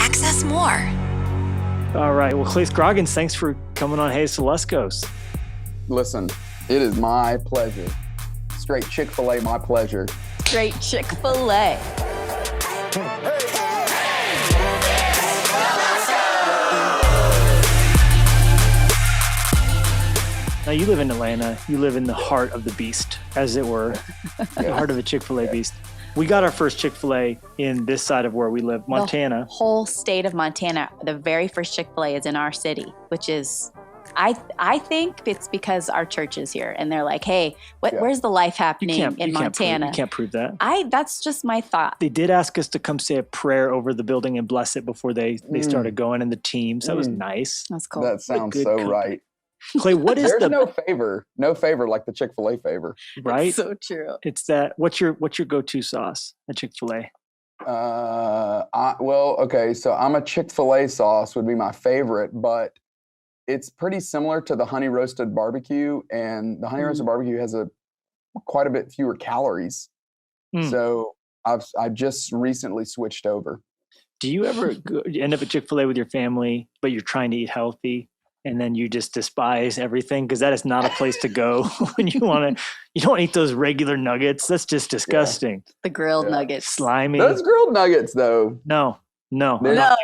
Access more. All right. Well, Clay Scroggins, thanks for coming on Hey Luskos. Listen, it is my pleasure. Straight ChickfilA, my pleasure. Straight ChickfilA. Now, you live in Atlanta. You live in the heart of the beast, as it were, the heart of the Chick-fil-A beast. We got our first Chick-fil-A in this side of where we live, Montana. The whole state of Montana, the very first Chick-fil-A is in our city, which is, I think it's because our church is here. And they're like, hey, where's the life happening in Montana? You can't prove that. That's just my thought. They did ask us to come say a prayer over the building and bless it before they started going in the teams. That was nice. That's cool. That sounds so right. Clay, what is There's no favor like the Chick-fil-A favor. Right? It's so true. It's that, what's your go-to sauce at Chick-fil-A? Okay, so I'm a Chick-fil-A sauce would be my favorite, but it's pretty similar to the honey roasted barbecue, and the honey roasted barbecue has quite a bit fewer calories. So I just recently switched over. Do you ever end up at Chick-fil-A with your family, but you're trying to eat healthy? And then you just despise everything because that is not a place to go when you don't eat those regular nuggets. That's just disgusting. Yeah. The grilled nuggets. Slimy. Those grilled nuggets though. No. They're not.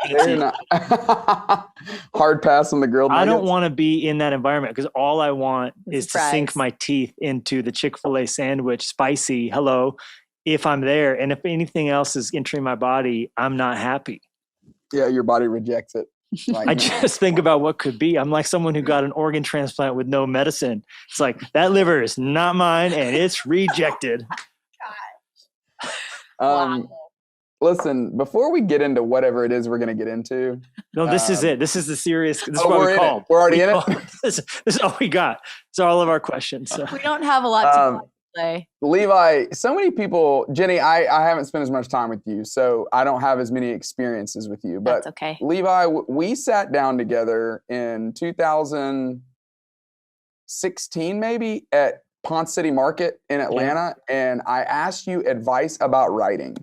Hard pass on the grilled nuggets. I don't want to be in that environment because all I want is to sink my teeth into the Chick-fil-A sandwich, spicy, hello, if I'm there. And if anything else is entering my body, I'm not happy. Yeah, your body rejects it. I just think about what could be. I'm like someone who got an organ transplant with no medicine. It's like, that liver is not mine and it's rejected. Wow. Listen, before we get into whatever it is we're going to get into. No, this is it. This is the serious. This is what we call. We're already in it? This is all we got. It's all of our questions. So. We don't have a lot to play. Levi, so many people, Jenny, I haven't spent as much time with you, so I don't have as many experiences with you. But that's okay. Levi, we sat down together in 2016, maybe, at Ponce City Market in Atlanta, and I asked you advice about writing.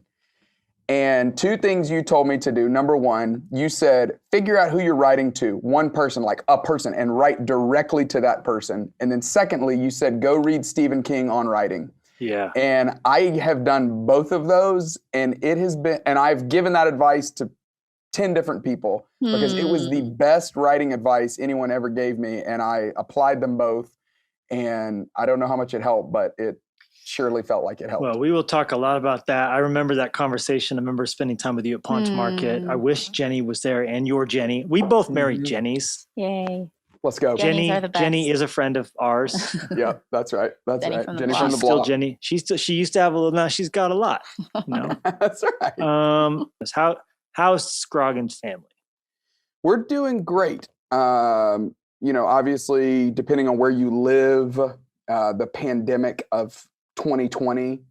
And two things you told me to do. Number one, you said, figure out who you're writing to, one person, like a person, and write directly to that person. And then secondly, you said, go read Stephen King on writing. Yeah. And I have done both of those, and I've given that advice to 10 different people because it was the best writing advice anyone ever gave me. And I applied them both, and I don't know how much it helped, but it surely felt like it helped. Well, we will talk a lot about that. I remember that conversation. I remember spending time with you at Ponce Market. I wish Jenny was there, and your Jenny. We both married Jennies. Yay. Let's go. Jennies are the best. Jenny is a friend of ours. Yeah, that's right. That's Jenny right. from the Jenny block. from the block. Still Jenny. She used to have a little, now she's got a lot. That's right. How's Scroggins family? We're doing great. Obviously, depending on where you live, the pandemic of 2020,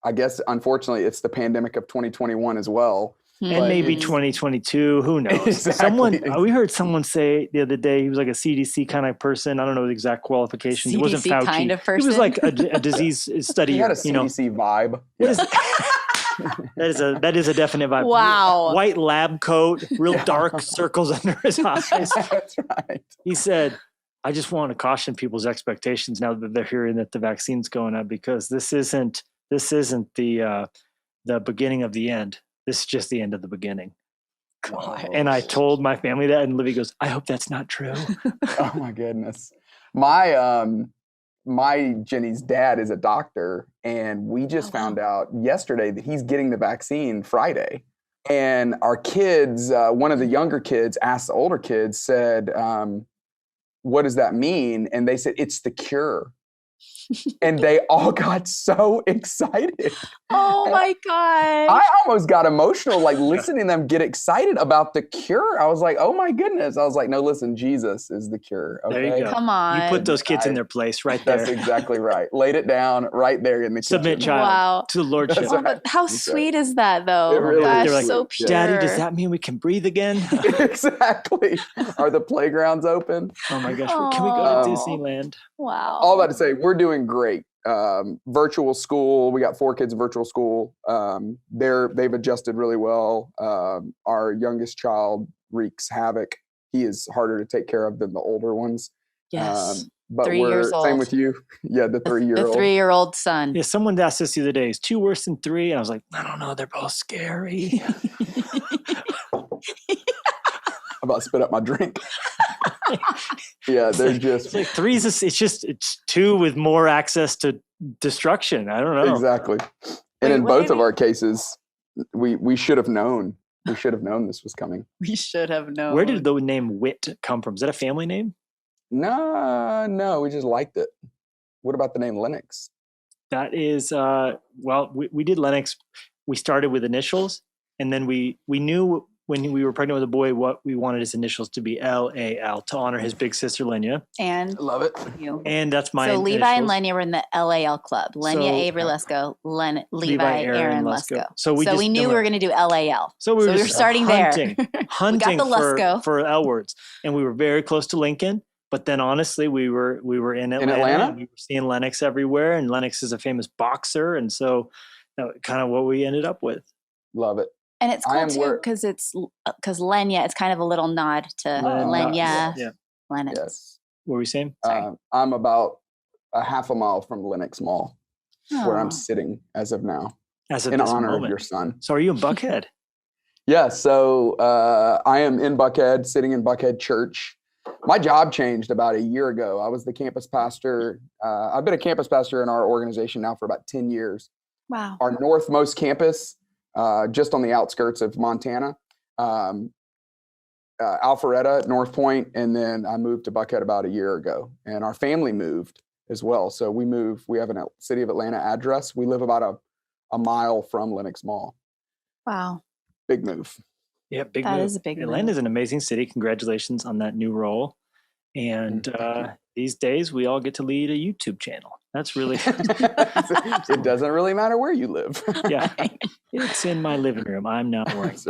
I guess, unfortunately, it's the pandemic of 2021 as well. And maybe 2022, who knows? Exactly. We heard someone say the other day, he was like a CDC kind of person. I don't know the exact qualifications. He wasn't Fauci. Kind of person. He was like a disease study. He had a CDC vibe. What is that is a definite vibe. Wow. White lab coat, real dark circles under his eyes. That's right. He said, I just want to caution people's expectations now that they're hearing that the vaccine's going up, because this isn't the beginning of the end. This is just the end of the beginning. God. And I told my family that, and Livy goes, I hope that's not true. Oh my goodness. My Jenny's dad is a doctor, and we just found out yesterday that he's getting the vaccine Friday. And our kids, one of the younger kids asked the older kids, said, what does that mean? And they said, it's the cure. And they all got so excited. Oh my God. I almost got emotional, like listening to them get excited about the cure. I was like, oh my goodness. I was like, no, listen, Jesus is the cure. Okay? There you go. Come on. You put those kids in their place right there. That's exactly right. Laid it down right there in the kitchen. Submit child to the Lordship. That's right. But how sweet is that, though? It really That's is. They're like, so pure. Daddy, does that mean we can breathe again? Exactly. Are the playgrounds open? Oh my gosh. Can we go to Disneyland? Wow. All that to say, we're doing great. virtual school. We got 4 kids in virtual school. They've adjusted really well. Our youngest child wreaks havoc. He is harder to take care of than the older ones. Yes. But 3 years old. same with you. Yeah, the 3-year-old. The 3-year-old son. Yeah, someone asked us the other day, is 2 worse than 3? And I was like, I don't know. They're both scary. I'm about to spit up my drink. Yeah, they're just. It's like 3 is, it's 2 with more access to destruction. I don't know. Exactly. And in both of our cases, we should have known. We should have known this was coming. We should have known. Where did the name Wit come from? Is that a family name? No, we just liked it. What about the name Lennox? That is, we did Lennox. We started with initials, and then we knew when we were pregnant with a boy what we wanted his initials to be, L-A-L, to honor his big sister Lenya. And love it. You. And that's my So Levi initials. and Lenya were in the LAL club. Lenya Avery Lesko, Levi Aaron Lesko. So we knew we were going to do LAL. So we were starting hunting we got the Lusko. for L words, and we were very close to Lincoln. But then, honestly, we were in Atlanta. And we were seeing Lennox everywhere, and Lennox is a famous boxer, and so that was kind of what we ended up with. Love it. And it's cool too because Lenya. It's kind of a little nod to Lenya. Yeah. Lennox. Yes. What were we saying? I'm about a half a mile from Lenox Mall, where I'm sitting as of now, in honor of your son. So, are you in Buckhead? Yeah. So I am in Buckhead, sitting in Buckhead Church. My job changed about a year ago. I was the campus pastor. I've been a campus pastor in our organization now for about 10 years. Wow. Our northmost campus, just on the outskirts of Montana, Alpharetta, North Point, and then I moved to Buckhead about a year ago. And our family moved as well. So we have a City of Atlanta address. We live about a mile from Lenox Mall. Wow. Big move. Yeah, big move. That is a big move. Atlanta is an amazing city. Congratulations on that new role. And these days, we all get to lead a YouTube channel. That's really... It doesn't really matter where you live. Yeah. It's in my living room. I'm not worried.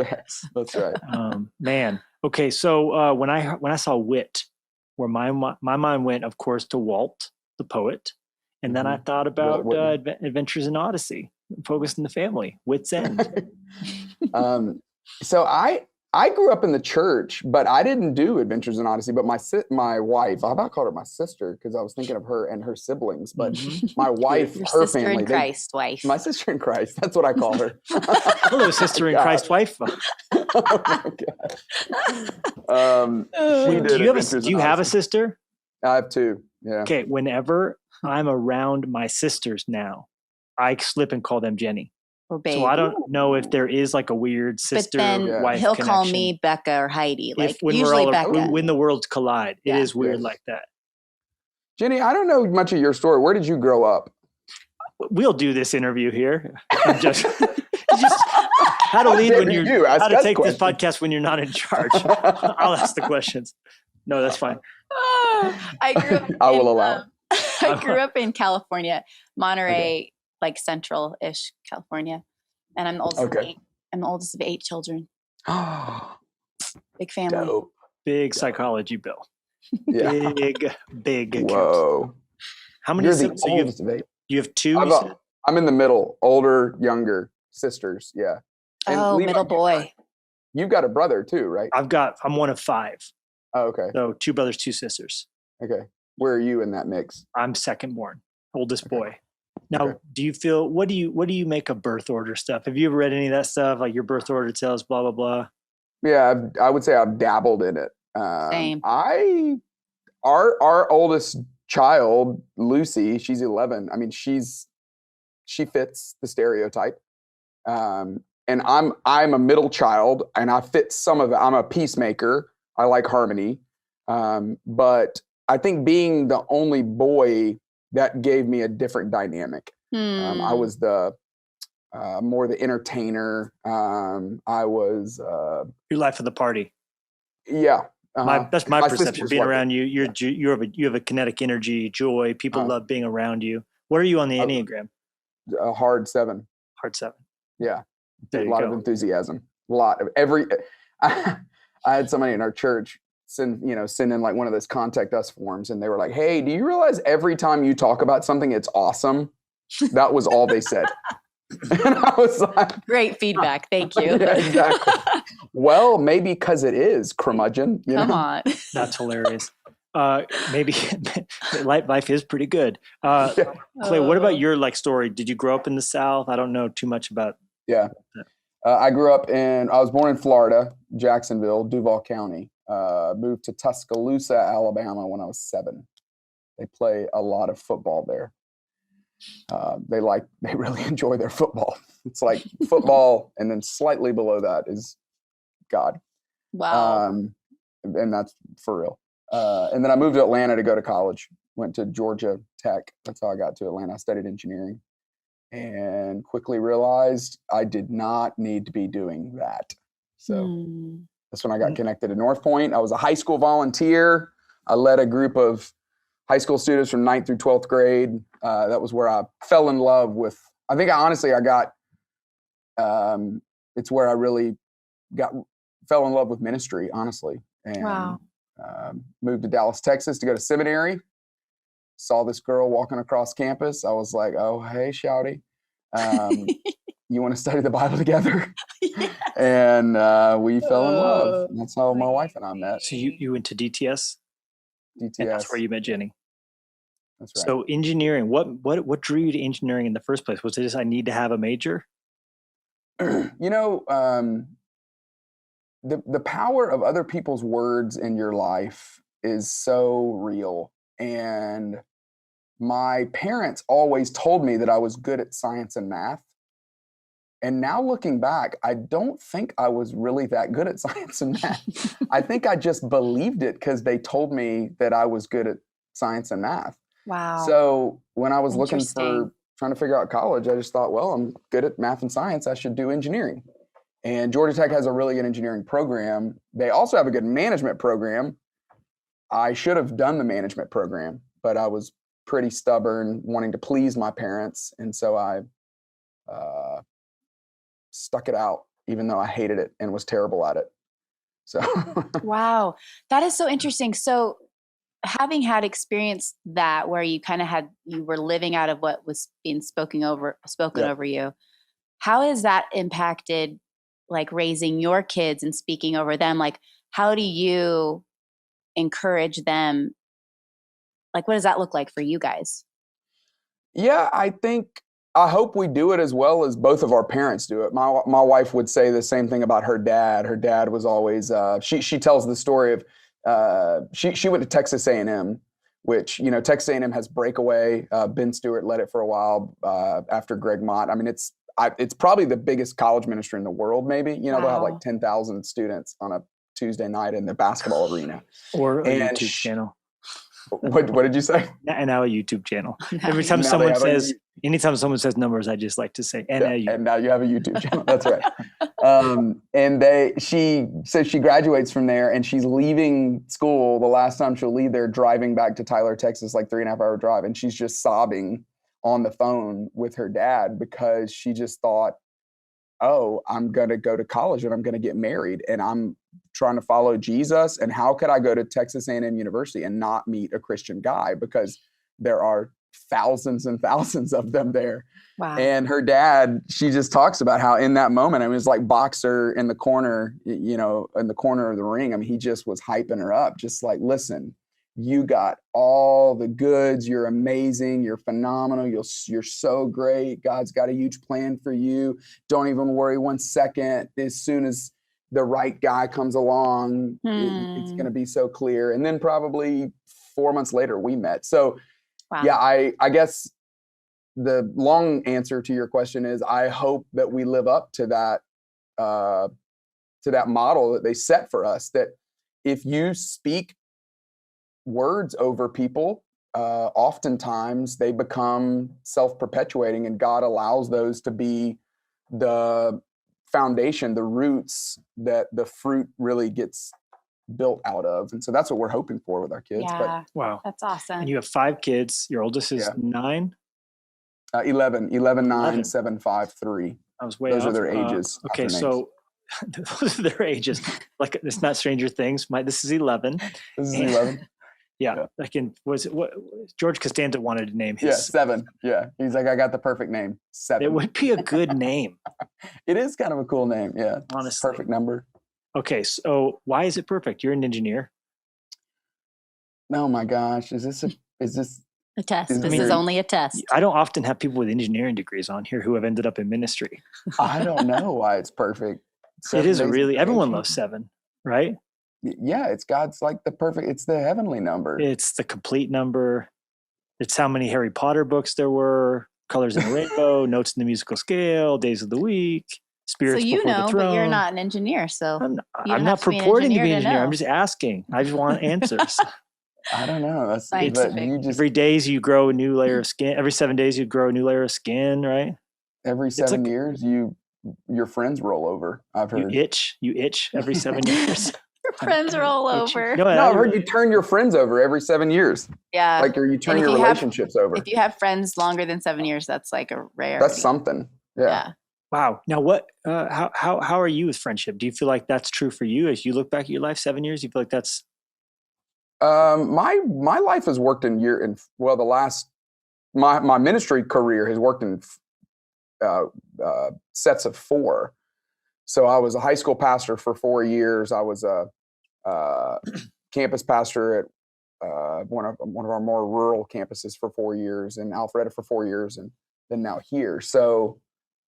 That's right. Man. Okay, so when I saw Wit, where my mind went, of course, to Walt, the poet. And then I thought about Adventures in Odyssey, focused in the family, Wit's End. So I grew up in the church, but I didn't do Adventures in Odyssey. But my wife, I about called her my sister because I was thinking of her and her siblings. But my wife, Your her sister family, in Christ wife. My sister in Christ. That's what I call her. Hello, sister in Christ wife. Oh my God. Do you have a sister? I have 2. Yeah. Okay. Whenever I'm around my sisters now, I slip and call them Jenny. Or babe. So I don't know if there is like a weird sister wife he'll connection. call me Becca or Heidi. Becca. When the worlds collide, it is weird like that. Jenny, I don't know much of your story. Where did you grow up? We'll do this interview here. I'm just how to lead when how to take this podcast when you're not in charge. I'll ask the questions. No, that's fine. I grew up. I will allow. I grew up in California, Monterey, like central-ish California, and I'm the oldest. Of 8. I'm the oldest of 8 children. Big family. Dope. Big psychology, Bill. Yeah. Big. Whoa. How many? You're the oldest of 8. You have 2. I'm in the middle. Older, younger sisters. Yeah. And middle boy. You've got a brother too, right? I'm one of 5. Oh, okay. So 2 brothers, 2 sisters. Okay. Where are you in that mix? I'm second born, oldest boy. Now, do you feel, what do you make of birth order stuff? Have you ever read any of that stuff? Like your birth order tells blah, blah, blah. Yeah, I would say I've dabbled in it. Same. Our oldest child, Lucy, she's 11. I mean, she fits the stereotype. And I'm a middle child and I fit some of it. I'm a peacemaker. I like harmony. But I think being the only boy, that gave me a different dynamic. I was more the entertainer. I was your life of the party. Yeah, that's my perception. Being around you, you have a kinetic energy, joy. People love being around you. Where are you on the Enneagram? A hard 7. Hard 7. Yeah, a lot of enthusiasm. A lot of I had somebody in our church send in like one of those contact us forms, and they were like, hey, do you realize every time you talk about something, it's awesome? That was all they said. And I was like, great feedback. Thank you. Yeah, exactly. Well, maybe because it is, curmudgeon. Come on. That's hilarious. Maybe life is pretty good. Clay, what about your like story? Did you grow up in the South? I don't know too much about. Yeah. I was born in Florida, Jacksonville, Duval County. Moved to Tuscaloosa, Alabama when I was 7. They play a lot of football there. They really enjoy their football. It's like football, and then slightly below that is God. Wow. And that's for real. And then I moved to Atlanta to go to college. Went to Georgia Tech. That's how I got to Atlanta. I studied engineering and quickly realized I did not need to be doing that. So that's when I got connected to North Point. I was a high school volunteer. I led a group of high school students from 9th through 12th grade. That was where I fell in love with, I think it's where I really fell in love with ministry, honestly. And wow. Moved to Dallas, Texas to go to seminary. Saw this girl walking across campus. I was like, oh, hey, shouty. You want to study the Bible together? Yeah. And we fell in love. And that's how my wife and I met. So you went to DTS? DTS. And that's where you met Jenny. That's right. So engineering, what drew you to engineering in the first place? Was it just I need to have a major? The power of other people's words in your life is so real. And my parents always told me that I was good at science and math. And now looking back, I don't think I was really that good at science and math. I think I just believed it because they told me that I was good at science and math. Wow. So when I was trying to figure out college, I just thought, well, I'm good at math and science. I should do engineering. And Georgia Tech has a really good engineering program. They also have a good management program. I should have done the management program, but I was pretty stubborn, wanting to please my parents. And so I stuck it out, even though I hated it and was terrible at it. So wow, that is so interesting. So having had experience that where you kind of you were living out of what was being spoken over you, how has that impacted like raising your kids and speaking over them? Like, how do you encourage them? Like, what does that look like for you guys? Yeah, I hope we do it as well as both of our parents do it. My wife would say the same thing about her dad. Her dad was always, she tells the story of, she went to Texas A&M, which, Texas A&M has Breakaway. Ben Stewart led it for a while after Greg Mott. I mean, it's probably the biggest college ministry in the world, maybe. They'll have like 10,000 students on a Tuesday night in the basketball arena. Or a YouTube channel. What did you say? And now a YouTube channel. Anytime someone says numbers, I just like to say, and now you have a YouTube channel. That's right. And she says she graduates from there and she's leaving school. The last time she'll leave there, driving back to Tyler, Texas, like 3.5 hour drive. And she's just sobbing on the phone with her dad because she just thought, oh, I'm going to go to college and I'm going to get married and I'm trying to follow Jesus. And how could I go to Texas A&M University and not meet a Christian guy? Because there are thousands and thousands of them there. Wow. And her dad, she just talks about how in that moment, I mean, it was like boxer in the corner, in the corner of the ring. I mean, he just was hyping her up, just like, listen, you got all the goods. You're amazing. You're phenomenal. You're so great. God's got a huge plan for you. Don't even worry 1 second. As soon as the right guy comes along, it's going to be so clear. And then probably 4 months later, we met. So yeah, I guess the long answer to your question is I hope that we live up to that model that they set for us, that if you speak words over people, oftentimes they become self-perpetuating, and God allows those to be the foundation, the roots that the fruit really gets built out of. And so that's what we're hoping for with our kids. Yeah. But, wow. That's awesome. And you have 5 kids. Your oldest is 9? 11, 9, 7, 5, 3. I was way Those off. are their ages. Okay, so those are their ages. Like it's not Stranger Things. This is 11. This is And- 11. Yeah. What George Costanza wanted to name his. Yeah, 7. Yeah. He's like, I got the perfect name. 7. It would be a good name. It is kind of a cool name. Yeah. Honestly. Perfect number. Okay. So why is it perfect? You're an engineer. Oh my gosh. Is this a test? Is This it- is only a test. I don't often have people with engineering degrees on here who have ended up in ministry. I don't know why it's perfect. It 7 is days of really, everyone creation. loves 7, right? Yeah, it's God's like the perfect, it's the heavenly number. It's the complete number. It's how many Harry Potter books there were, colors in the rainbow, notes in the musical scale, days of the week, spirits So you before know, the throne. but you're not an engineer, so I'm you don't not have to be an purporting to be engineer an to engineer. know. I'm just asking. I just want answers. I don't know. That's but Scientific. you just Every days you grow a new layer of skin. Every 7 days you grow a new layer of skin, right? every 7 years your friends roll over. I've heard. You itch every 7 years. Friends roll Itchy. over. No, No, I've heard you turn your friends over every 7 years. Yeah. Like, or you turn if your you have- relationships over. If you have friends longer than 7 years, that's like a rare. That's something. Yeah. Wow. Now, what? How are you with friendship? Do you feel like that's true for you as you look back at your life? 7 years, you feel like that's My life has worked my ministry career has worked in sets of 4. So I was a high school pastor for 4 years. I was a campus pastor at one of our more rural campuses for 4 years, in Alpharetta for 4 years, and then now here. So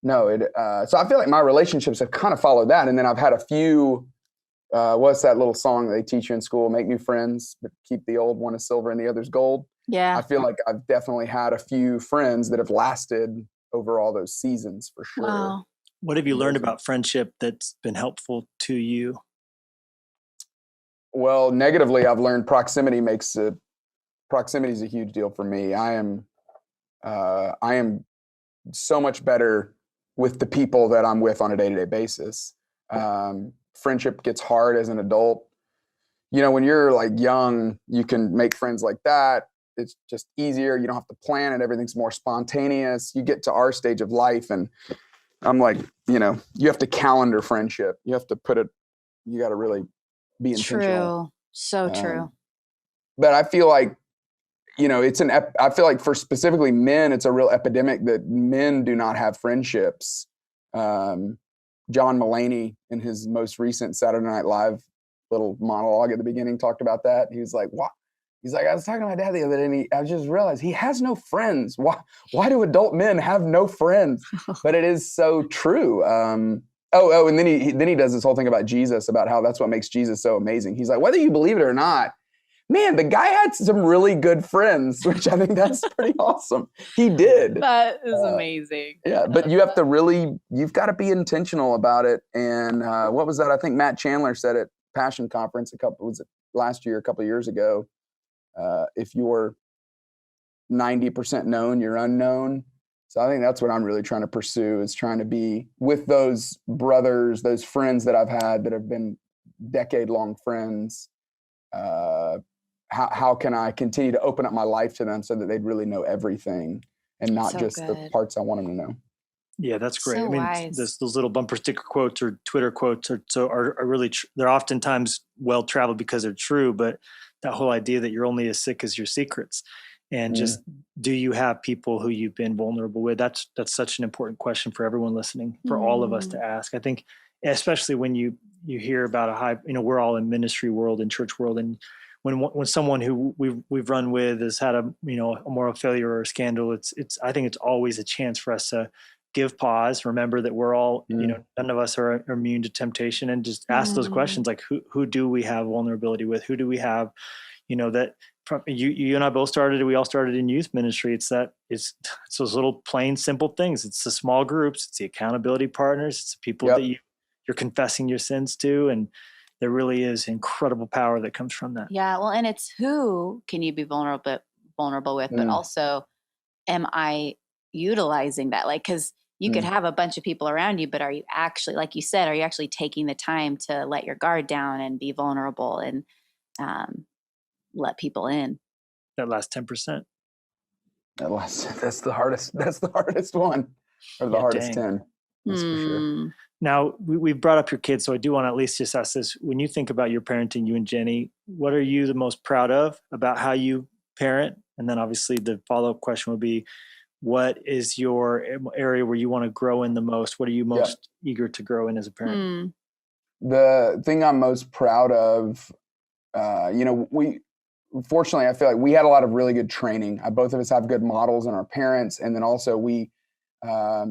so I feel like my relationships have kind of followed that, and then I've had a few. What's that little song that they teach you in school? Make new friends, but keep the old. One is silver and the other's gold. Yeah. I feel like I've definitely had a few friends that have lasted over all those seasons for sure. Wow. what have you learned about friendship that's been helpful to you? Well, negatively, I've learned proximity is a huge deal for me. I am so much better with the people that I'm with on a day-to-day basis. Friendship gets hard as an adult. You know, when you're like young, you can make friends like that. It's just easier. You don't have to plan it. Everything's more spontaneous. You get to our stage of life, and I'm like, you have to calendar friendship. You have to you got to really be intentional. True. So true. But I feel like, I feel like for specifically men, it's a real epidemic that men do not have friendships. John Mulaney, in his most recent Saturday Night Live little monologue at the beginning, talked about that. He was like, "What?" He's like, "I was talking to my dad the other day, and I just realized he has no friends. Why do adult men have no friends?" But it is so true. And then he does this whole thing about Jesus, about how that's what makes Jesus so amazing. He's like, whether you believe it or not, man, the guy had some really good friends, which I think that's pretty awesome. He did. That is amazing. Yeah, but you've got to be intentional about it. And what was that? I think Matt Chandler said at Passion Conference last year, a couple of years ago, if you're 90% known, you're unknown. So I think that's what I'm really trying to pursue, is trying to be with those brothers, those friends that I've had that have been decade-long friends. How can I continue to open up my life to them so that they'd really know everything and not just the parts I want them to know? Yeah, that's great. So I mean, wise. those little bumper sticker quotes or Twitter quotes are really, they're oftentimes well traveled because they're true, but that whole idea that you're only as sick as your secrets. And just, do you have people who you've been vulnerable with? That's such an important question for everyone listening, for all of us to ask. I think, especially when you hear about a high, we're all in ministry world and church world, and when someone who we've run with has had a moral failure or a scandal, I think it's always a chance for us to give pause, remember that we're all, none of us are immune to temptation, and just ask those questions like, who do we have vulnerability with? Who do we have, that from you and I both we all started in youth ministry. It's those little plain, simple things. It's the small groups, it's the accountability partners, it's the people that you're confessing your sins to. And there really is incredible power that comes from that. Yeah. Well, and it's who can you be vulnerable with, but also, am I utilizing that? Like, cause you could have a bunch of people around you, but are you actually, like you said, are you actually taking the time to let your guard down and be vulnerable and let people in? That last 10%. That's the hardest one, or the hardest 10. That's for sure. Now, we've brought up your kids, so I do want to at least just ask this. When you think about your parenting, you and Jenny, what are you the most proud of about how you parent? And then obviously the follow-up question would be, what is your area where you want to grow in the most? What are you most eager to grow in as a parent? The thing I'm most proud of, fortunately, I feel like we had a lot of really good training. Both of us have good models in our parents. And then also we,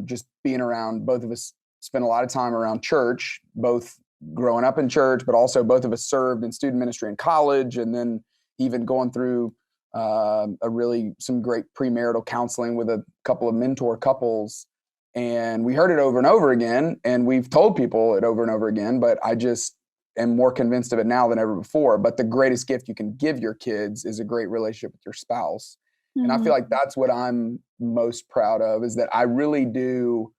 just being around, both of us spent a lot of time around church, both growing up in church, but also both of us served in student ministry in college, and then even going through some great premarital counseling with a couple of mentor couples. And we heard it over and over again, and we've told people it over and over again, but I just am more convinced of it now than ever before. But the greatest gift you can give your kids is a great relationship with your spouse. And I feel like that's what I'm most proud of, is that I really do.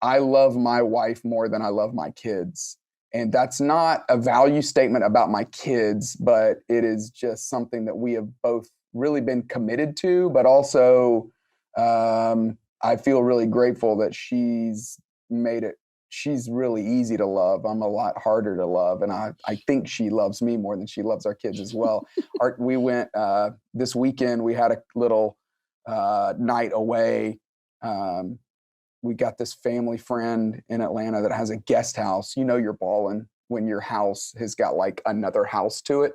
I love my wife more than I love my kids. And that's not a value statement about my kids, but it is just something that we have both really been committed to, but also I feel really grateful that she's made it. She's really easy to love. I'm a lot harder to love. And I think she loves me more than she loves our kids as well. We went this weekend, we had a little night away. We got this family friend in Atlanta that has a guest house. You're balling when your house has got like another house to it,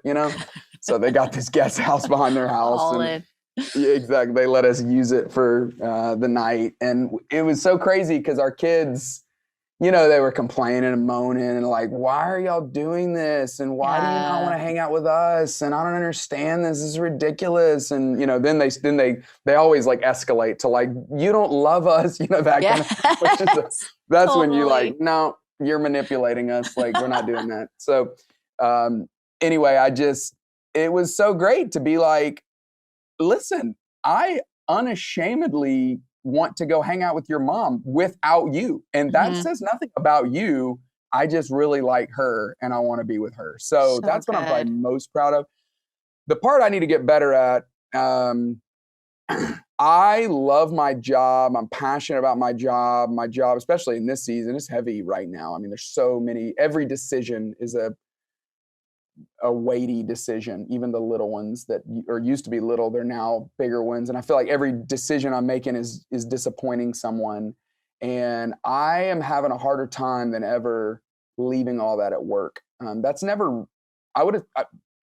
So they got this guest house behind their house. Yeah, exactly. They let us use it for the night. And it was so crazy because our kids, they were complaining and moaning and like, why are y'all doing this? And why do you not want to hang out with us? And I don't understand this. This is ridiculous. And, then they always like escalate to like, you don't love us, that kind of, that's when you like, no, you're manipulating us. Like, we're not doing that. So anyway, it was so great to be like, listen, I unashamedly want to go hang out with your mom without you. And that says nothing about you. I just really like her and I want to be with her. So that's what I'm probably most proud of. The part I need to get better at, I love my job. I'm passionate about my job. My job, especially in this season, is heavy right now. I mean, there's so many, every decision is a weighty decision. Even the little ones that used to be little, they're now bigger ones. And I feel like every decision I'm making is disappointing someone. And I am having a harder time than ever leaving all that at work. That's never, I would have,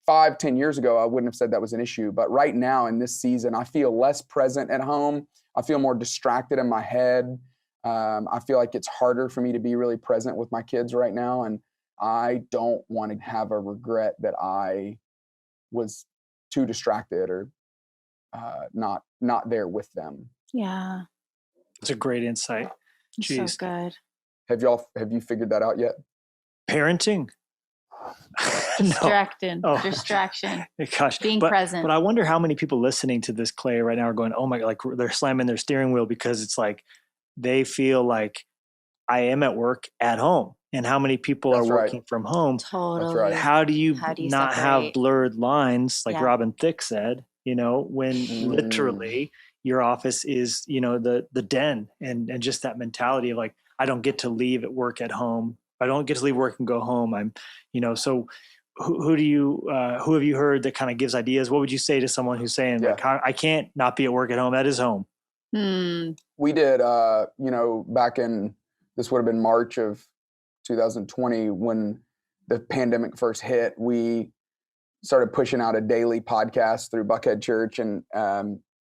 5-10 years ago, I wouldn't have said that was an issue. But right now in this season, I feel less present at home. I feel more distracted in my head. I feel like it's harder for me to be really present with my kids right now. And I don't want to have a regret that I was too distracted or not there with them. Yeah. That's a great insight. Jeez. So good. Have you figured that out yet? Parenting? Distraction. Gosh. Being present. But I wonder how many people listening to this, Clay, right now are going, oh my God, like they're slamming their steering wheel because it's like they feel like I am at work at home. And how many people are working from home? Totally. That's right. How do you not separate? have blurred lines, like Robin Thicke said, when literally your office is, the den and just that mentality of like, I don't get to leave at work at home. I don't get to leave work and go home. I'm, so who have you heard that kind of gives ideas? What would you say to someone who's saying like, I can't not be at work at home? That is home. We did, back in, this would have been March of 2020 when the pandemic first hit, we started pushing out a daily podcast through Buckhead Church. And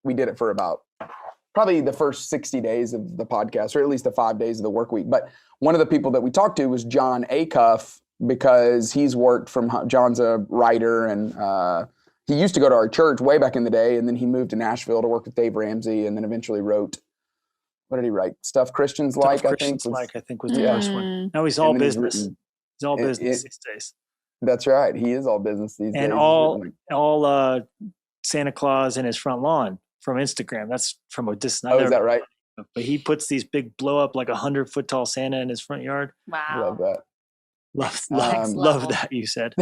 we did it for about probably the first 60 days of the podcast, or at least the 5 days of the work week. But one of the people that we talked to was John Acuff, because he's worked from, John's a writer, and he used to go to our church way back in the day. And then he moved to Nashville to work with Dave Ramsey, and then eventually wrote, what did he write? Stuff Christians Like, I think was the first one. Now he's all business. He's all business these days. That's right. He is all business these days. And all Santa Claus in his front lawn from Instagram. That's from a distance. Oh, is that right? But he puts these big blow up, like 100-foot tall Santa in his front yard. Wow. Love that. Love that, you said.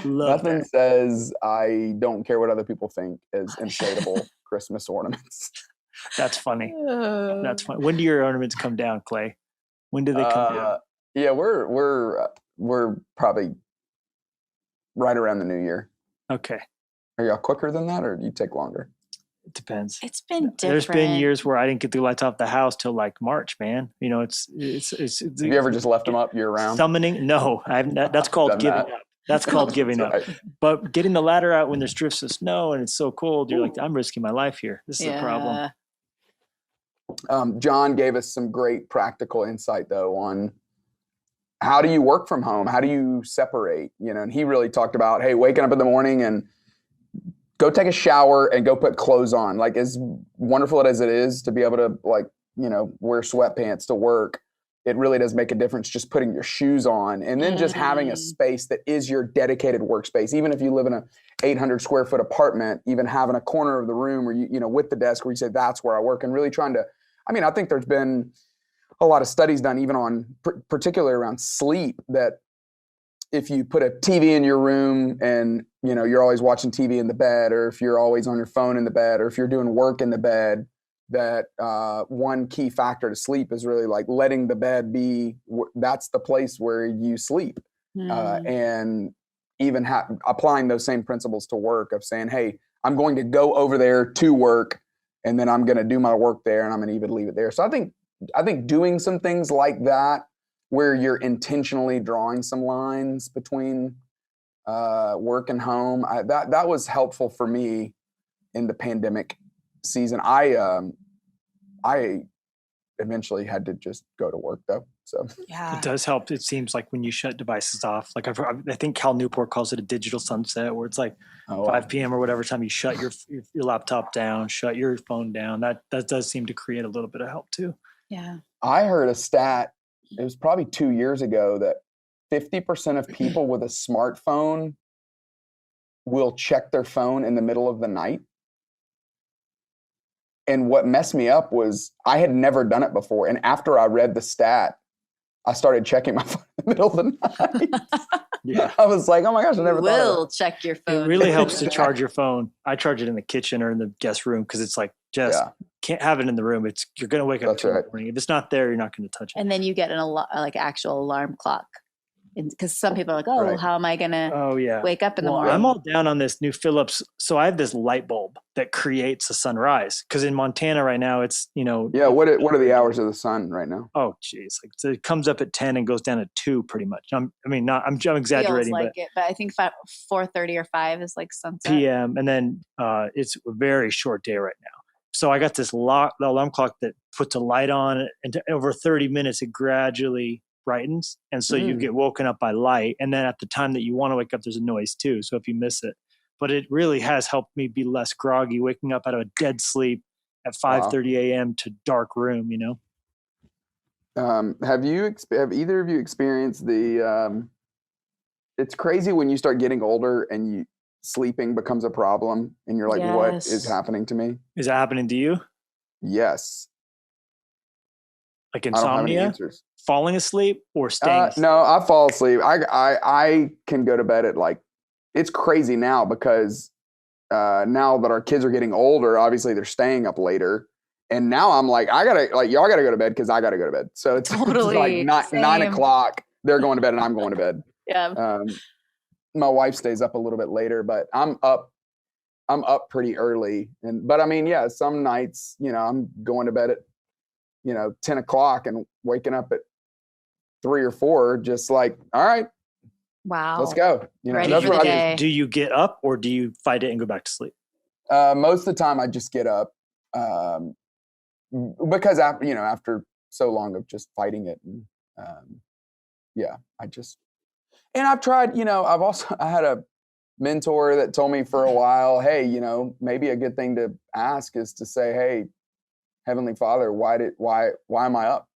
Nothing says I don't care what other people think as inflatable Christmas ornaments. That's funny. That's funny. When do your ornaments come down, Clay? When do they come down? Yeah, we're probably right around the new year. Okay. Are y'all quicker than that, or do you take longer? It depends. It's been different. There's been years where I didn't get the lights off the house till like March, man. You know, it's Have you ever just left them up year round? Summoning? No, that's called Done giving that. up. That's called giving up. Right. But getting the ladder out when there's drifts of snow and it's so cold, you're like, I'm risking my life here. This is a problem. John gave us some great practical insight though on how do you work from home? How do you separate? You know, and he really talked about, hey, waking up in the morning and go take a shower and go put clothes on. Like, as wonderful as it is to be able to, like, you know, wear sweatpants to work, it really does make a difference just putting your shoes on and then just having a space that is your dedicated workspace. Even if you live in a 800 square foot apartment, even having a corner of the room where you know, with the desk where you say, that's where I work, and really trying to, I mean, I think there's been a lot of studies done even on particularly around sleep, that if you put a TV in your room and, you know, you're always watching TV in the bed, or if you're always on your phone in the bed, or if you're doing work in the bed, that one key factor to sleep is really like letting the bed be, that's the place where you sleep. And even applying those same principles to work, of saying, hey, I'm going to go over there to work, and then I'm going to do my work there, and I'm going to even leave it there. So I think doing some things like that, where you're intentionally drawing some lines between work and home, that was helpful for me in the pandemic season. I eventually had to just go to work though. So it does help. It seems like when you shut devices off, like I think Cal Newport calls it a digital sunset, where it's like 5 p.m. or whatever time you shut your laptop down, shut your phone down. That does seem to create a little bit of help too. Yeah. I heard a stat, it was probably 2 years ago, that 50% of people with a smartphone will check their phone in the middle of the night. And what messed me up was I had never done it before. And after I read the stat, I started checking my phone in the middle of the night. Yeah. I was like, oh my gosh, I never thought of that. Check your phone. It really helps to charge your phone. I charge it in the kitchen or in the guest room, because it's like, just can't have it in the room. You're going to wake up in the morning. If it's not there, you're not going to touch it. And then you get like actual alarm clock. Because some people are like, how am I going to wake up in the morning? I'm all down on this new Philips. So I have this light bulb that creates a sunrise. Because in Montana right now, it's, you know. Yeah, what are the hours of the sun right now? Oh, geez. Like, so it comes up at 10 and goes down at 2 pretty much. I'm exaggerating. Feels like it, but I think 4:30 or 5 is like sunset. PM. And then it's a very short day right now. So I got this the alarm clock that puts a light on, and over 30 minutes, it gradually brightens, and so you get woken up by light, and then at the time that you want to wake up, there's a noise too, so if you miss it. But it really has helped me be less groggy, waking up out of a dead sleep at 5:30 a.m. to dark room, you know. Have either of you experienced the it's crazy when you start getting older and sleeping becomes a problem and you're like, what is happening to me? Is that happening to you? Yes. Like insomnia, falling asleep, or staying asleep? No, I fall asleep. I can go to bed at like, it's crazy now because now that our kids are getting older, obviously they're staying up later. And now I'm like, y'all gotta go to bed because I gotta go to bed. So it's like 9 o'clock, they're going to bed and I'm going to bed. Yeah. My wife stays up a little bit later, but I'm up pretty early. But I mean, yeah, some nights, you know, I'm going to bed at 10 o'clock and waking up at 3 or 4, just like, all right, wow, let's go. You know, that's what I do. You get up or do you fight it and go back to sleep? Most of the time I just get up, because after so long of just fighting it. And I've tried, I had a mentor that told me for a while, hey, maybe a good thing to ask is to say, hey, Heavenly Father, why am I up?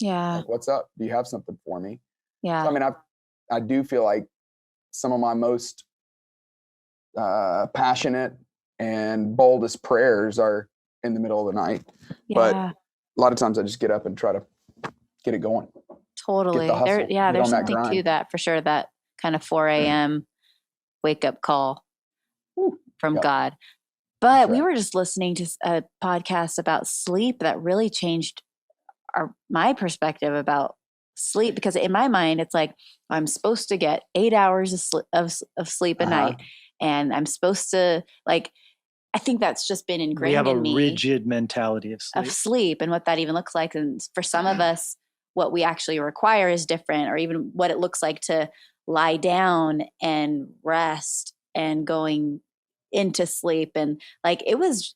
Yeah. Like, what's up? Do you have something for me? Yeah. So, I mean, I do feel like some of my most passionate and boldest prayers are in the middle of the night. Yeah. But a lot of times I just get up and try to get it going. Totally. There's something to that for sure. That kind of 4 a.m. wake up call from God. But we were just listening to a podcast about sleep that really changed my perspective about sleep, because in my mind, it's like, I'm supposed to get 8 hours of sleep a night. And I'm supposed to, like, I think that's just been ingrained in me. We have a rigid mentality of sleep. And what that even looks like. And for some of us, what we actually require is different, or even what it looks like to lie down and rest and going into sleep. And like, it was,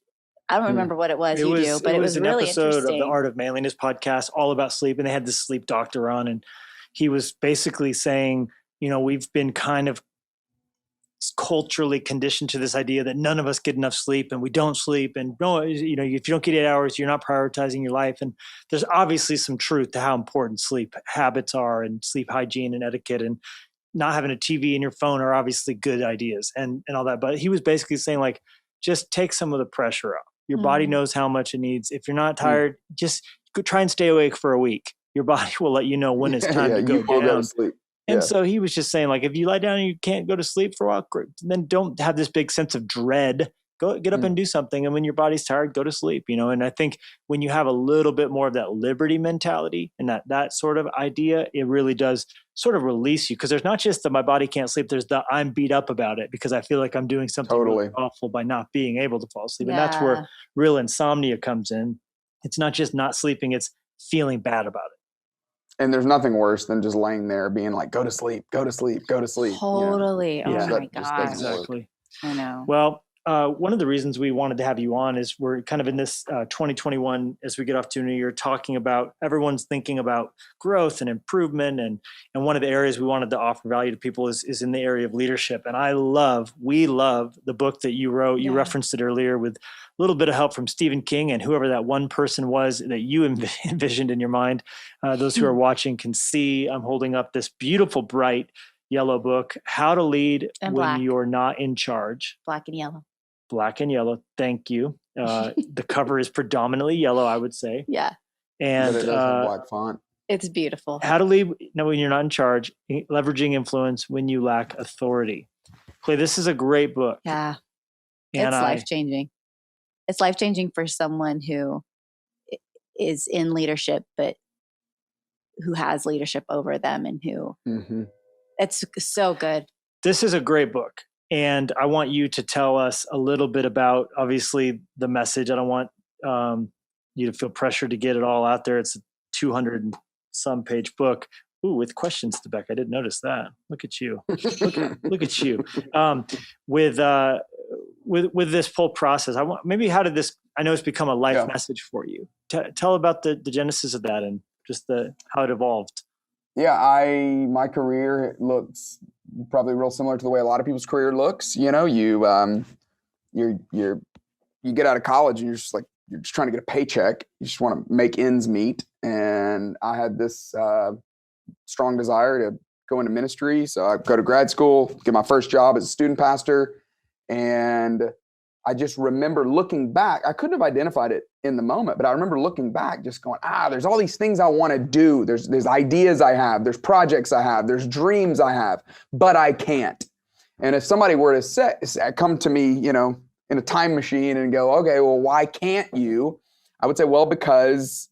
I don't remember what it was you do, but it was an really episode interesting. of the Art of Manliness podcast all about sleep. And they had this sleep doctor on, and he was basically saying, we've been kind of culturally conditioned to this idea that none of us get enough sleep and we don't sleep. And if you don't get 8 hours, you're not prioritizing your life. And there's obviously some truth to how important sleep habits are, and sleep hygiene and etiquette, and not having a TV in your phone are obviously good ideas and all that. But he was basically saying, like, just take some of the pressure off. Your body knows how much it needs. If you're not tired, just try and stay awake for a week. Your body will let you know when it's time to go down. Go to sleep. And so he was just saying, like, if you lie down and you can't go to sleep for a while, then don't have this big sense of dread. Get up and do something. And when your body's tired, go to sleep, And I think when you have a little bit more of that liberty mentality and that sort of idea, it really does sort of release you. Because there's not just that my body can't sleep. There's the I'm beat up about it because I feel like I'm doing something really awful by not being able to fall asleep. And that's where real insomnia comes in. It's not just not sleeping. It's feeling bad about it. And there's nothing worse than just laying there being like, go to sleep, go to sleep, go to sleep. Totally. Oh my God. Exactly. I know. Well, one of the reasons we wanted to have you on is we're kind of in this 2021, as we get off to a new year, talking about everyone's thinking about growth and improvement. And one of the areas we wanted to offer value to people is in the area of leadership. And we love the book that you wrote. You referenced it earlier, with a little bit of help from Stephen King and whoever that one person was that you envisioned in your mind. Those who are watching can see I'm holding up this beautiful, bright yellow book, How to Lead When You're Not in Charge. Black and yellow. Black and yellow. Thank you. The cover is predominantly yellow, I would say. Yeah. And but it does have black font. It's beautiful. How to Lead When You're Not in Charge, Leveraging Influence When You Lack Authority. Clay, this is a great book. Yeah. And it's life-changing. It's life-changing for someone who is in leadership, but who has leadership over them, and who it's so good. This is a great book. And I want you to tell us a little bit about, obviously, the message. I don't want you to feel pressure to get it all out there. It's a 200 and some page book. Ooh, with questions at the back. I didn't notice that. Look at you. Look at you. With this whole process, how did this, I know it's become a life message for you. Tell about the genesis of that and just how it evolved. Yeah, my career looks probably real similar to the way a lot of people's career looks. You get out of college and you're just trying to get a paycheck. You just want to make ends meet. And I had this strong desire to go into ministry. So I go to grad school, get my first job as a student pastor. And I just remember looking back. I couldn't have identified it in the moment, but I remember looking back just going, there's all these things I want to do. There's ideas I have, there's projects I have, there's dreams I have, but I can't. And if somebody were to come to me, in a time machine and go, okay, well, why can't you? I would say, well, because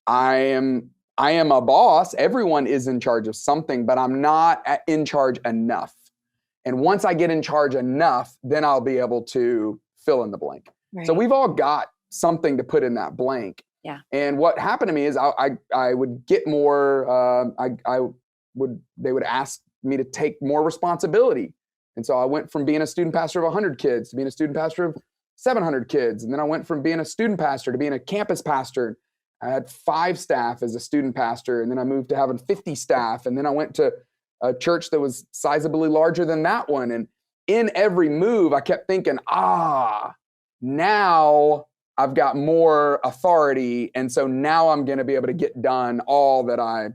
I am a boss. Everyone is in charge of something, but I'm not in charge enough. And once I get in charge enough, then I'll be able to fill in the blank. Right. So we've all got something to put in that blank. Yeah. And what happened to me is I would get more, they would ask me to take more responsibility. And so I went from being a student pastor of 100 kids to being a student pastor of 700 kids. And then I went from being a student pastor to being a campus pastor. I had 5 staff as a student pastor. And then I moved to having 50 staff. And then I went to a church that was sizably larger than that one. And in every move, I kept thinking, now I've got more authority. And so now I'm going to be able to get done all that I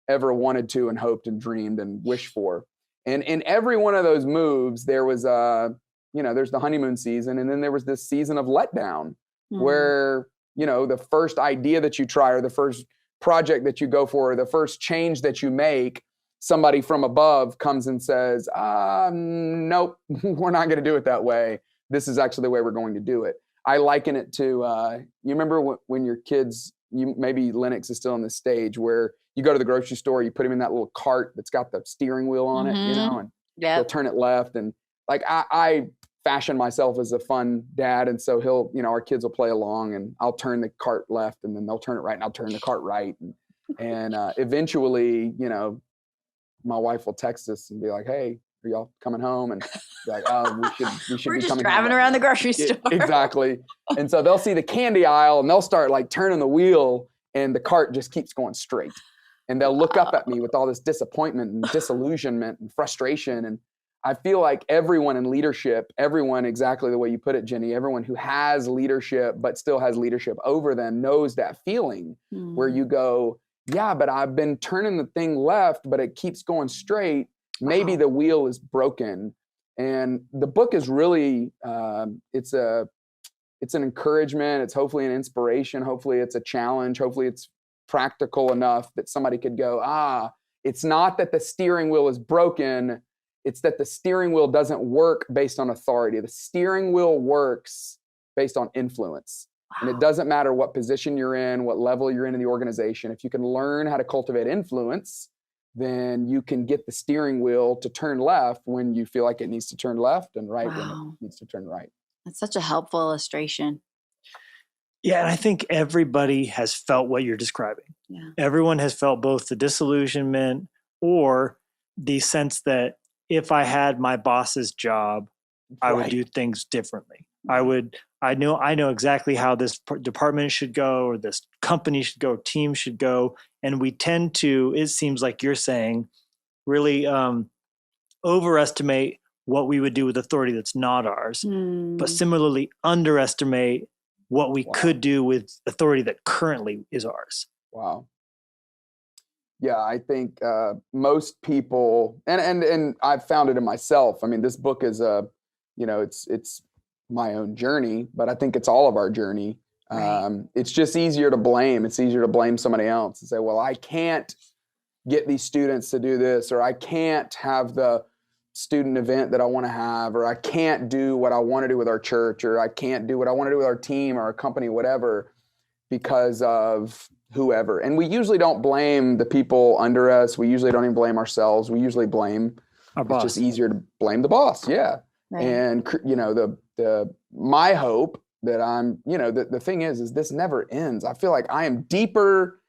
ever wanted to and hoped and dreamed and wished for. And in every one of those moves, there was there's the honeymoon season. And then there was this season of letdown where, the first idea that you try, or the first project that you go for, or the first change that you make, somebody from above comes and says, nope, we're not going to do it that way. This is actually the way we're going to do it. I liken it to, you remember when your kids, maybe Lennox is still on the stage, where you go to the grocery store, you put him in that little cart that's got the steering wheel on it, you know, and he'll turn it left. And like, I fashion myself as a fun dad. And so he'll, you know, our kids will play along and I'll turn the cart left and then they'll turn it right and I'll turn the cart right. And eventually, you know, my wife will text us and be like, hey, are y'all coming home? And be like, oh, we should We're be just coming driving home around right the now. grocery store. Exactly. And so they'll see the candy aisle and they'll start like turning the wheel and the cart just keeps going straight. And they'll look up at me with all this disappointment and disillusionment and frustration. And I feel like everyone in leadership, everyone exactly the way you put it, Jenny, everyone who has leadership but still has leadership over them knows that feeling where you go, yeah, but I've been turning the thing left, but it keeps going straight. Maybe the wheel is broken. And the book is really, it's an encouragement. It's hopefully an inspiration. Hopefully it's a challenge. Hopefully it's practical enough that somebody could go, it's not that the steering wheel is broken. It's that the steering wheel doesn't work based on authority. The steering wheel works based on influence. And it doesn't matter what position you're in, what level you're in the organization. If you can learn how to cultivate influence, then you can get the steering wheel to turn left when you feel like it needs to turn left and right when it needs to turn right. That's such a helpful illustration. Yeah, and I think everybody has felt what you're describing. Yeah. Everyone has felt both the disillusionment or the sense that if I had my boss's job, I would do things differently. I know exactly how this department should go or this company should go, team should go. And we tend to, it seems like you're saying, really overestimate what we would do with authority that's not ours, but similarly underestimate what we could do with authority that currently is ours. Wow. Yeah, I think most people, and I've found it in myself. I mean, this book is it's my own journey, but I think it's all of our journey. Right. It's just easier to blame. It's easier to blame somebody else and say, well, I can't get these students to do this, or I can't have the student event that I want to have, or I can't do what I want to do with our church, or I can't do what I want to do with our team or our company, whatever, because of whoever. And we usually don't blame the people under us. We usually don't even blame ourselves. We usually blame our boss. It's just easier to blame the boss. Yeah. Right. And you know, my hope that the thing is this never ends. I feel like I am deeper.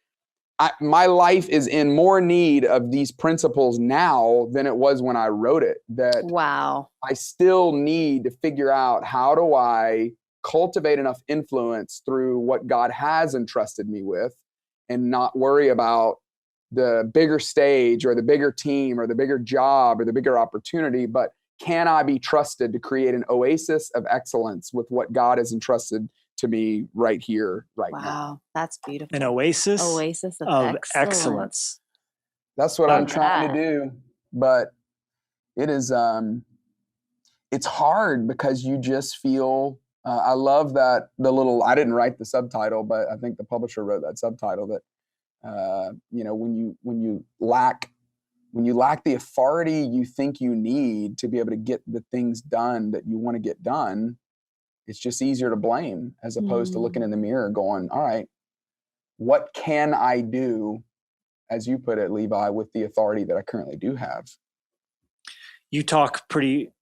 My life is in more need of these principles now than it was when I wrote it. That I still need to figure out, how do I cultivate enough influence through what God has entrusted me with and not worry about the bigger stage or the bigger team or the bigger job or the bigger opportunity, but can I be trusted to create an oasis of excellence with what God has entrusted to me right here, right now? Wow, that's beautiful. An oasis of excellence. That's what I'm trying to do. But it is, it's hard because you just feel, I love that I didn't write the subtitle, but I think the publisher wrote that subtitle that, when you lack the authority you think you need to be able to get the things done that you want to get done, it's just easier to blame as opposed to looking in the mirror going, all right, what can I do, as you put it, Levi, with the authority that I currently do have? You talk pretty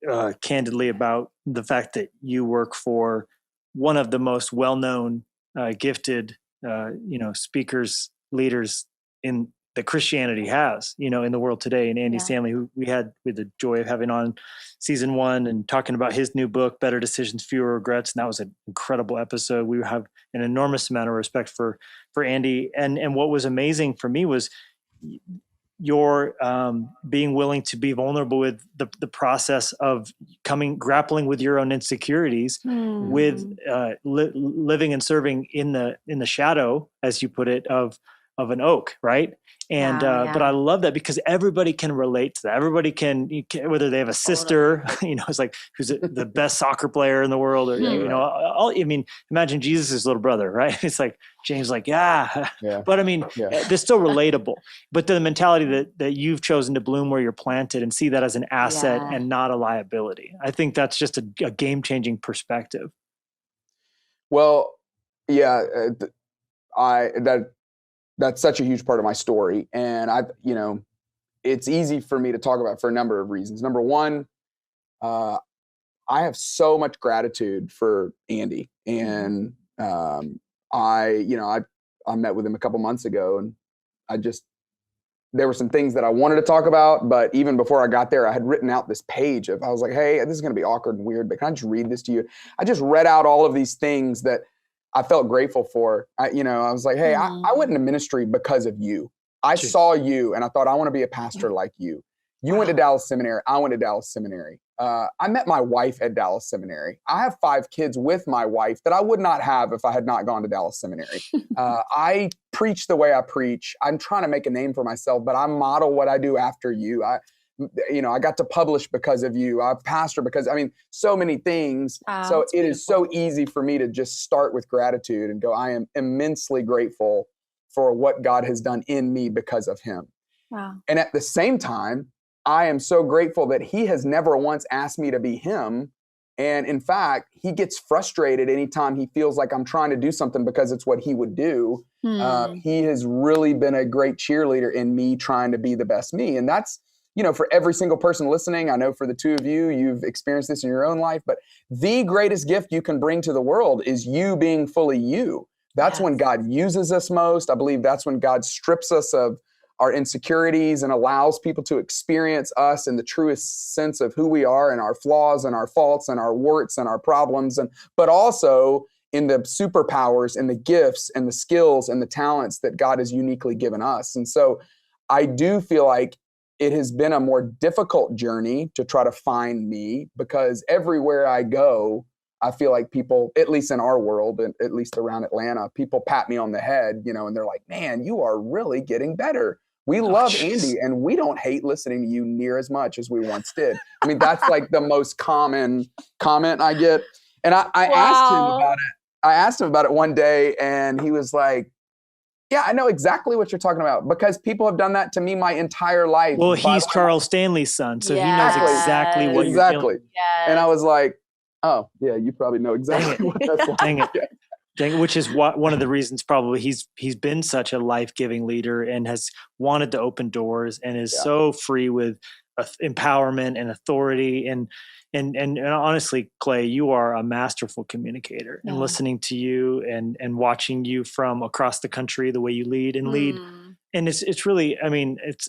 candidly about the fact that you work for one of the most well-known, gifted, speakers, leaders in that Christianity has, in the world today. And Andy Stanley, who we had the joy of having on season 1 and talking about his new book, Better Decisions, Fewer Regrets. And that was an incredible episode. We have an enormous amount of respect for Andy. And what was amazing for me was your being willing to be vulnerable with the process of grappling with your own insecurities, with living and serving in the shadow, as you put it, of an oak, right? And but I love that because everybody can relate to that. Everybody can, whether they have a sister, it's like who's the best soccer player in the world, or imagine Jesus' little brother, right? It's like James, like but they're still relatable. But the mentality that you've chosen to bloom where you're planted and see that as an asset and not a liability, I think that's just a game-changing perspective. Well, that's such a huge part of my story. And it's easy for me to talk about for a number of reasons. Number one, I have so much gratitude for Andy, and I met with him a couple months ago, and there were some things that I wanted to talk about, but even before I got there, I had written out this page I was like, hey, this is going to be awkward and weird, but can I just read this to you? I just read out all of these things that I felt grateful for. I was like, hey, I went into ministry because of you. I saw you and I thought, I want to be a pastor like you. You went to Dallas Seminary. I went to Dallas Seminary. I met my wife at Dallas Seminary. I have 5 kids with my wife that I would not have if I had not gone to Dallas Seminary. I preach the way I preach. I'm trying to make a name for myself, but I model what I do after you. I got to publish because of you. I pastor because, so many things. So it is so easy for me to just start with gratitude and go, I am immensely grateful for what God has done in me because of him. Wow. And at the same time, I am so grateful that he has never once asked me to be him. And in fact, he gets frustrated anytime he feels like I'm trying to do something because it's what he would do. He has really been a great cheerleader in me trying to be the best me. And that's, for every single person listening, I know for the two of you, you've experienced this in your own life, but the greatest gift you can bring to the world is you being fully you. That's when God uses us most. I believe that's when God strips us of our insecurities and allows people to experience us in the truest sense of who we are and our flaws and our faults and our warts and our problems, but also in the superpowers and the gifts and the skills and the talents that God has uniquely given us. And so I do feel like it has been a more difficult journey to try to find me, because everywhere I go, I feel like people, at least in our world, and at least around Atlanta, people pat me on the head, and they're like, man, you are really getting better. We love Andy, and we don't hate listening to you near as much as we once did. That's like the most common comment I get. And I asked him about it. I asked him about it one day, and he was like, yeah, I know exactly what you're talking about, because people have done that to me my entire life. Well, he's Charles Stanley's son, so he knows exactly what you're feeling. And I was like, oh, yeah, you probably know exactly what that's like. Dang it. Which is one of the reasons probably he's been such a life-giving leader and has wanted to open doors and is so free with empowerment and authority. And honestly, Clay, you are a masterful communicator, and listening to you and watching you from across the country, the way you lead. And it's really,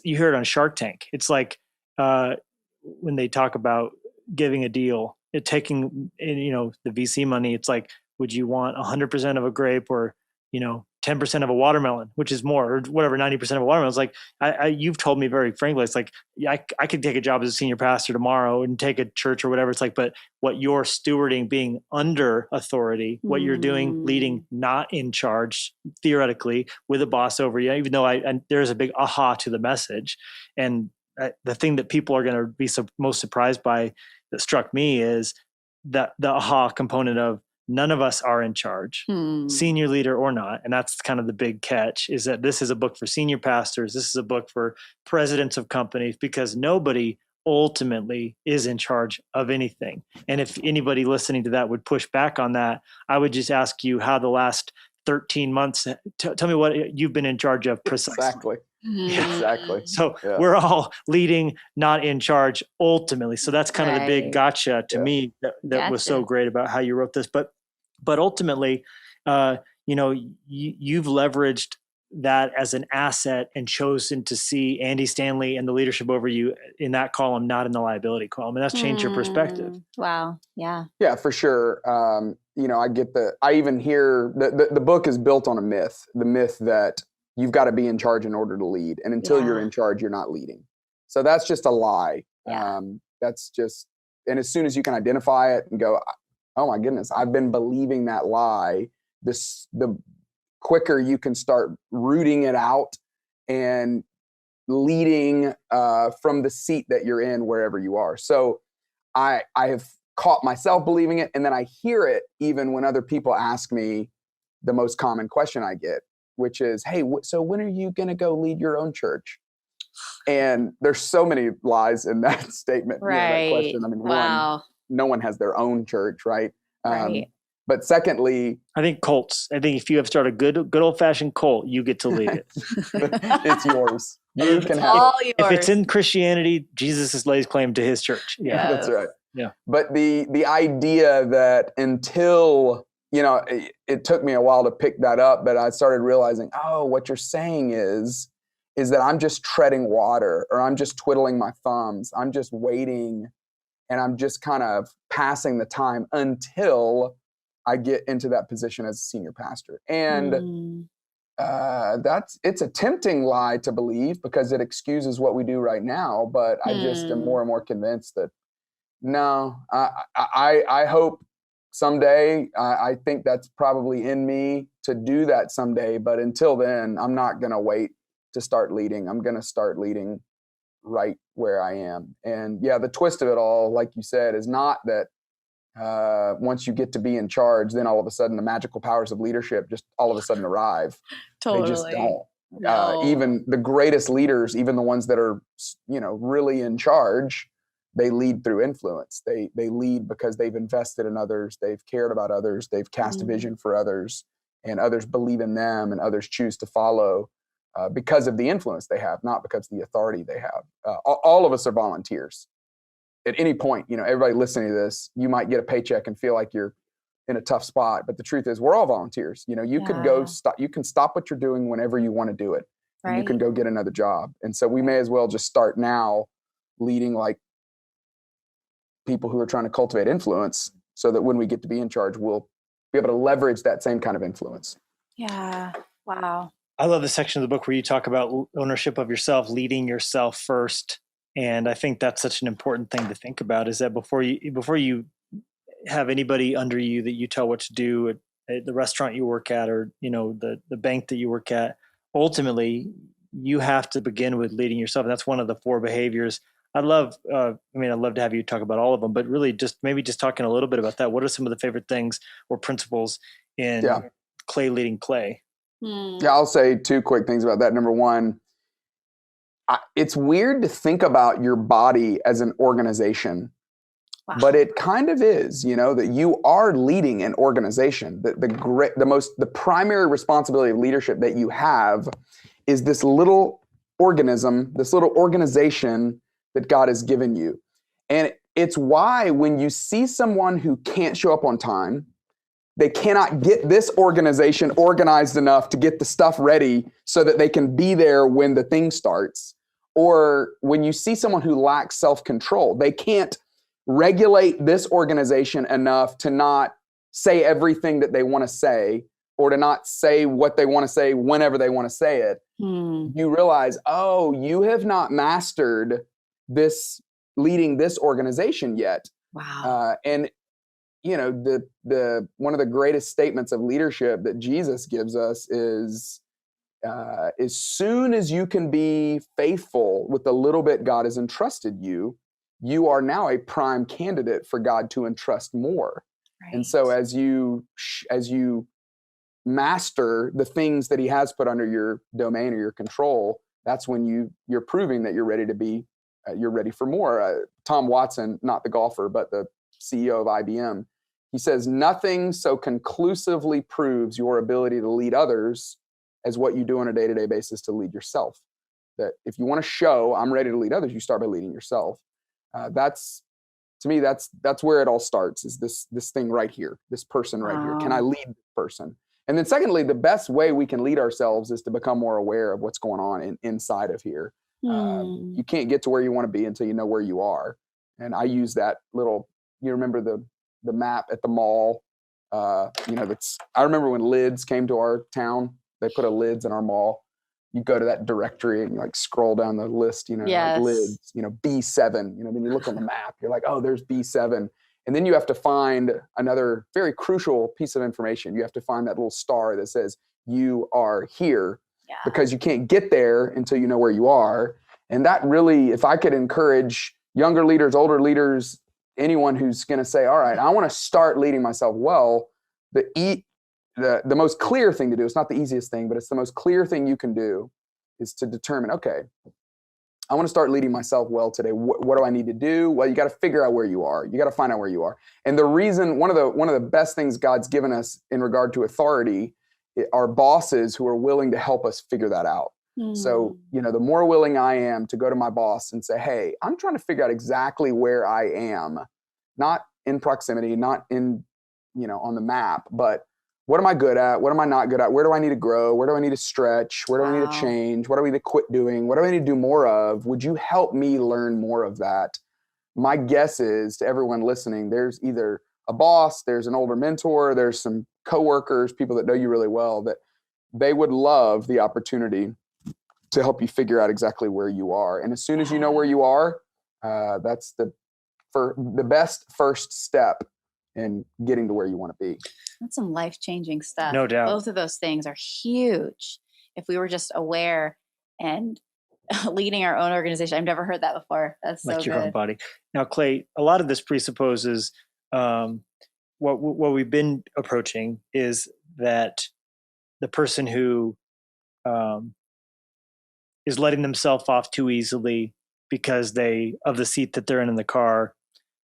you hear it on Shark Tank. It's like when they talk about giving a deal, taking the VC money, it's like, would you want 100% of a grape or 10% of a watermelon, which is more, or whatever, 90% of a watermelon? It's like, you've told me very frankly, it's like, I could take a job as a senior pastor tomorrow and take a church or whatever. It's like, but what you're stewarding, being under authority, what you're doing, leading, not in charge, theoretically, with a boss over you, even though there's a big aha to the message. And the thing that people are going to be most surprised by that struck me is that the aha component of, none of us are in charge, senior leader or not. And that's kind of the big catch, is that this is a book for senior pastors. This is a book for presidents of companies, because nobody ultimately is in charge of anything. And if anybody listening to that would push back on that, I would just ask you how the last 13 months, tell me what you've been in charge of precisely. Exactly. Exactly. So we're all leading, not in charge ultimately. So that's kind of the big gotcha to me that was so great about how you wrote this. But ultimately, you've leveraged that as an asset and chosen to see Andy Stanley and the leadership over you in that column, not in the liability column. And that's changed your perspective. Wow. Yeah. Yeah, for sure. I even hear the book is built on a myth, the myth that you've got to be in charge in order to lead. And until you're in charge, you're not leading. So that's just a lie. Yeah. And as soon as you can identify it and go, oh my goodness, I've been believing that lie, the quicker you can start rooting it out and leading from the seat that you're in wherever you are. So I have caught myself believing it. And then I hear it even when other people ask me the most common question I get, which is, hey, so when are you going to go lead your own church? And there's so many lies in that statement. Right. That question. No one has their own church, right? Right. But secondly, I think cults. I think if you have started a good old fashioned cult, you get to lead it. it's yours. You can have all it. If it's in Christianity, Jesus lays claim to his church. Yeah. That's right. Yeah. But the idea that until, it took me a while to pick that up, but I started realizing, oh, what you're saying is that I'm just treading water, or I'm just twiddling my thumbs. I'm just waiting, and I'm just kind of passing the time until I get into that position as a senior pastor. And it's a tempting lie to believe, because it excuses what we do right now. But I just am more and more convinced that no, I hope someday, I think that's probably in me to do that someday. But until then, I'm not going to wait to start leading. I'm going to start leading right where I am. And yeah, the twist of it all, like you said, is not that once you get to be in charge, then all of a sudden the magical powers of leadership just all of a sudden arrive. Totally. They just don't. No. Even the greatest leaders, even the ones that are, really in charge, they lead through influence. They lead because they've invested in others. They've cared about others. They've cast a vision for others, and others believe in them, and others choose to follow because of the influence they have, not because of the authority they have. All of us are volunteers. At any point, everybody listening to this, you might get a paycheck and feel like you're in a tough spot. But the truth is, we're all volunteers. You could go stop. You can stop what you're doing whenever you want to do it. Right. And you can go get another job. And so we may as well just start now, leading like people who are trying to cultivate influence, so that when we get to be in charge, we'll be able to leverage that same kind of influence. Yeah. Wow. I love the section of the book where you talk about ownership of yourself, leading yourself first. And I think that's such an important thing to think about, is that before you have anybody under you that you tell what to do at the restaurant you work at, or, the bank that you work at, ultimately you have to begin with leading yourself. And that's one of the 4 behaviors. I'd love to have you talk about all of them, but really just talking a little bit about that. What are some of the favorite things or principles in Clay leading Clay? Yeah, I'll say 2 quick things about that. Number 1, it's weird to think about your body as an organization, but it kind of is, that you are leading an organization. The primary responsibility of leadership that you have is this little organism, this little organization that God has given you. And it's why when you see someone who can't show up on time, they cannot get this organization organized enough to get the stuff ready so that they can be there when the thing starts. Or when you see someone who lacks self-control, they can't regulate this organization enough to not say everything that they want to say, or to not say what they want to say whenever they want to say it. You realize, oh, you have not mastered this leading this organization yet. Wow. And the one of the greatest statements of leadership that Jesus gives us is, as soon as you can be faithful with the little bit God has entrusted you, you are now a prime candidate for God to entrust more. Right. And so as you master the things that he has put under your domain or your control, that's when you're proving that you're ready to be, you're ready for more. Tom Watson, not the golfer, but the CEO of IBM, he says, nothing so conclusively proves your ability to lead others as what you do on a day-to-day basis to lead yourself. That if you want to show I'm ready to lead others, you start by leading yourself. That's where it all starts, is this thing right here, this person right here. Can I lead this person? And then secondly, the best way we can lead ourselves is to become more aware of what's going on inside of here. You can't get to where you want to be until you know where you are. And I use that little, you remember the map at the mall? I remember when Lids came to our town, they put a Lids in our mall. You go to that directory and you scroll down the list, yes. Lids, B7, then you look on the map, you're like, oh, there's B7. And then you have to find another very crucial piece of information. You have to find that little star that says you are here, because you can't get there until you know where you are. And that really, if I could encourage younger leaders, older leaders, anyone who's going to say, all right, I want to start leading myself well, the most clear thing to do, it's not the easiest thing, but it's the most clear thing you can do, is to determine, okay, I want to start leading myself well today. What do I need to do? Well, you got to figure out where you are. You got to find out where you are. And the reason, one of the best things God's given us in regard to authority are bosses who are willing to help us figure that out. So, the more willing I am to go to my boss and say, hey, I'm trying to figure out exactly where I am, not in proximity, not in, on the map, but what am I good at? What am I not good at? Where do I need to grow? Where do I need to stretch? Where do I need to change? What do I need to quit doing? What do I need to do more of? Would you help me learn more of that? My guess is, to everyone listening, there's either a boss, there's an older mentor, there's some coworkers, people that know you really well, that they would love the opportunity to help you figure out exactly where you are. And as soon as you know where you are, that's the best first step in getting to where you want to be. That's some life-changing stuff. No doubt. Both of those things are huge. If we were just aware and leading our own organization. I've never heard that before. That's so like your good. own body. Now, Clay, a lot of this presupposes what we've been approaching is that the person who is letting themselves off too easily because of the seat that they're in the car.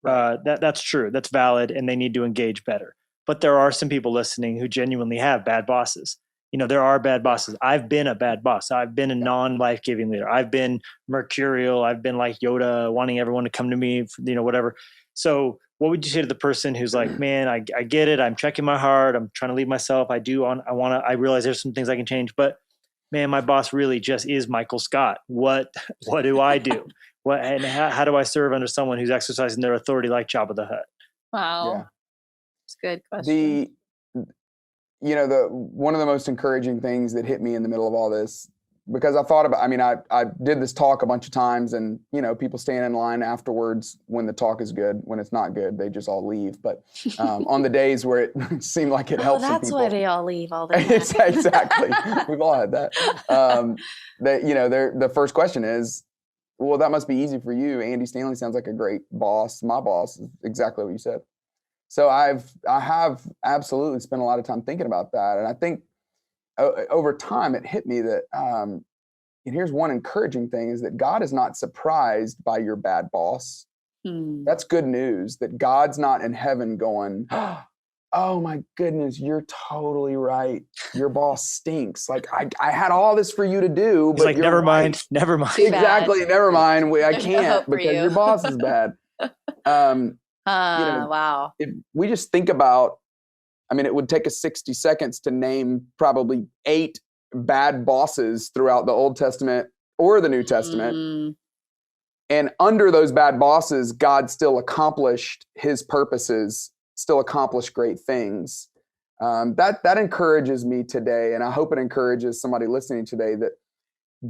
That's true. That's valid, and they need to engage better. But there are some people listening who genuinely have bad bosses. There are bad bosses. I've been a bad boss. I've been a non-life-giving leader. I've been mercurial. I've been like Yoda, wanting everyone to come to me, whatever. So what would you say to the person who's like, man, I get it. I'm checking my heart. I'm trying to lead myself. I realize there's some things I can change, but man, my boss really just is Michael Scott. What do I do? How do I serve under someone who's exercising their authority like Jabba the Hutt? Wow. Yeah. It's a good question. One of the most encouraging things that hit me in the middle of all this, because I did this talk a bunch of times, and people stand in line afterwards when the talk is good. When it's not good, they just all leave. But on the days where it seemed like it helps, that's people, why they all leave all the time. Exactly. We've all had that. The first question is, well, that must be easy for you. Andy Stanley sounds like a great boss. My boss is exactly what you said. So I have absolutely spent a lot of time thinking about that. And I think over time it hit me that, and here's one encouraging thing, is that God is not surprised by your bad boss. That's good news, that God's not in heaven going, oh my goodness, you're totally right. Your boss stinks. Like I had all this for you to do, but he's like, never mind. Exactly. Never mind. I There's no can't hope for because you. your boss is bad. Wow. If we just think about, it would take us 60 seconds to name probably 8 bad bosses throughout the Old Testament or the New Testament. And under those bad bosses, God still accomplished his purposes, still accomplished great things. That encourages me today. And I hope it encourages somebody listening today, that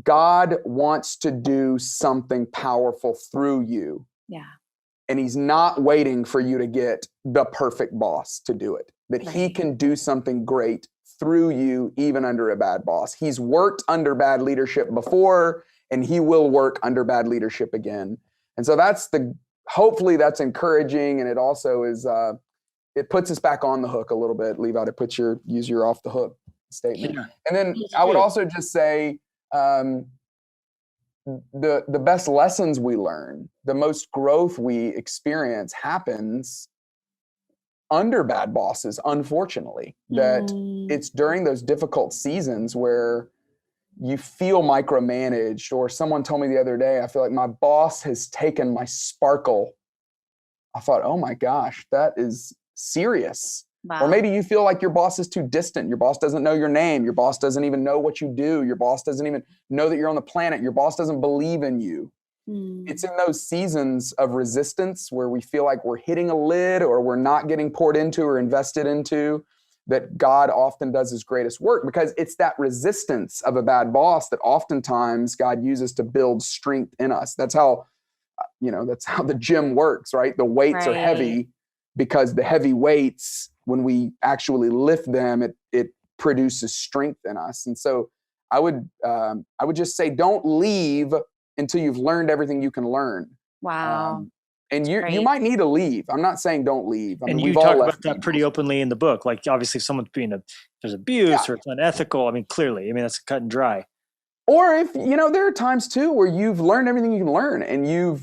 God wants to do something powerful through you. Yeah. And he's not waiting for you to get the perfect boss to do it, that he can do something great through you, even under a bad boss. He's worked under bad leadership before, and he will work under bad leadership again. And so hopefully that's encouraging. And it also is, it puts us back on the hook a little bit. Leave out, use your off the hook statement. Yeah. And then I would also just say, the best lessons we learn, the most growth we experience happens under bad bosses, unfortunately. That it's during those difficult seasons where you feel micromanaged, or someone told me the other day, I feel like my boss has taken my sparkle. I thought, oh my gosh, that is serious. Wow. Or maybe you feel like your boss is too distant. Your boss doesn't know your name. Your boss doesn't even know what you do. Your boss doesn't even know that you're on the planet. Your boss doesn't believe in you. It's in those seasons of resistance where we feel like we're hitting a lid, or we're not getting poured into or invested into, that God often does his greatest work, because it's that resistance of a bad boss that oftentimes God uses to build strength in us. That's how the gym works, right? The weights are heavy, because the heavy weights, when we actually lift them, it produces strength in us. And so I would just say, don't leave until you've learned everything you can learn. Wow. And you might need to leave. I'm not saying don't leave. And you talk about that pretty openly in the book. Like, obviously, if someone's there's abuse or it's unethical, clearly, that's cut and dry. Or if, there are times too where you've learned everything you can learn and you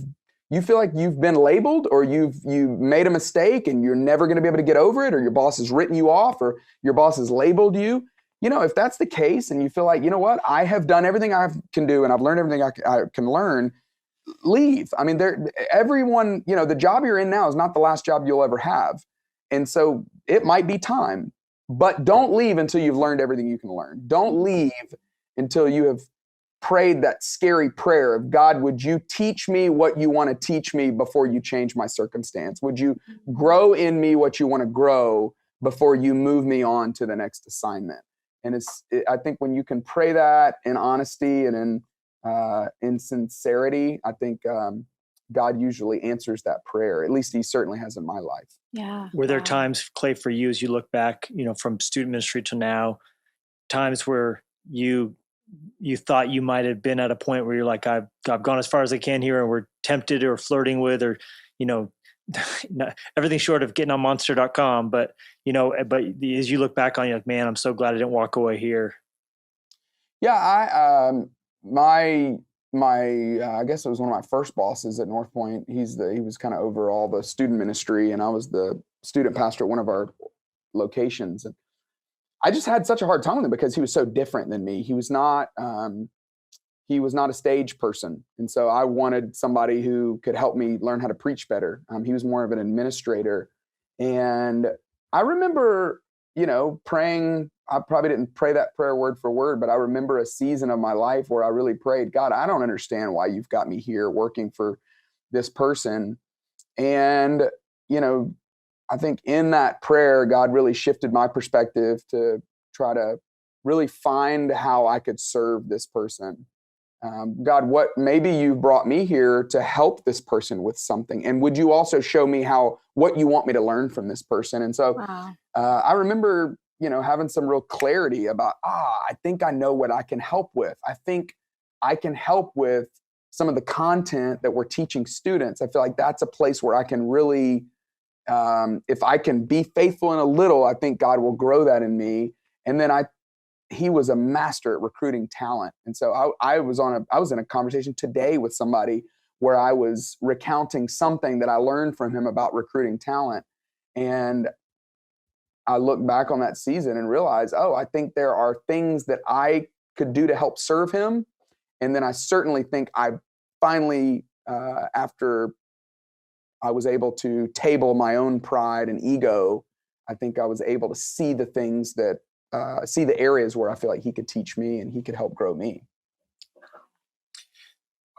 feel like you've been labeled, or you made a mistake and you're never going to be able to get over it, or your boss has written you off, or your boss has labeled you. If that's the case and you feel like, what, I have done everything I can do and I've learned everything I can learn, leave. I mean, everyone, the job you're in now is not the last job you'll ever have. And so it might be time, but don't leave until you've learned everything you can learn. Don't leave until you have prayed that scary prayer of, God, would you teach me what you want to teach me before you change my circumstance? Would you grow in me what you want to grow before you move me on to the next assignment? And I think when you can pray that in honesty and in sincerity, I think God usually answers that prayer. At least he certainly has in my life. Yeah. Were there times, Clay, for you as you look back, from student ministry to now, times where you thought you might have been at a point where you're like, I've gone as far as I can here, and we're tempted or flirting with, or, everything short of getting on monster.com. But as you look back on, you're like, man, I'm so glad I didn't walk away here. Yeah. My I guess it was one of my first bosses at North Point. He was kind of over all the student ministry, and I was the student pastor at one of our locations. And I just had such a hard time with him because he was so different than me. He was not a stage person. And so I wanted somebody who could help me learn how to preach better. He was more of an administrator. And I remember, praying. I probably didn't pray that prayer word for word, but I remember a season of my life where I really prayed, God, I don't understand why you've got me here working for this person. And, I think in that prayer, God really shifted my perspective to try to really find how I could serve this person. God, maybe you brought me here to help this person with something. And would you also show me what you want me to learn from this person? And so I remember, having some real clarity about, I think I know what I can help with. I think I can help with some of the content that we're teaching students. I feel like that's a place where I can really, if I can be faithful in a little, I think God will grow that in me. And then he was a master at recruiting talent. And so I was in a conversation today with somebody where I was recounting something that I learned from him about recruiting talent. And I look back on that season and realize, I think there are things that I could do to help serve him. And then I certainly think I finally, after I was able to table my own pride and ego, I think I was able to see the things that, see the areas where I feel like he could teach me and he could help grow me.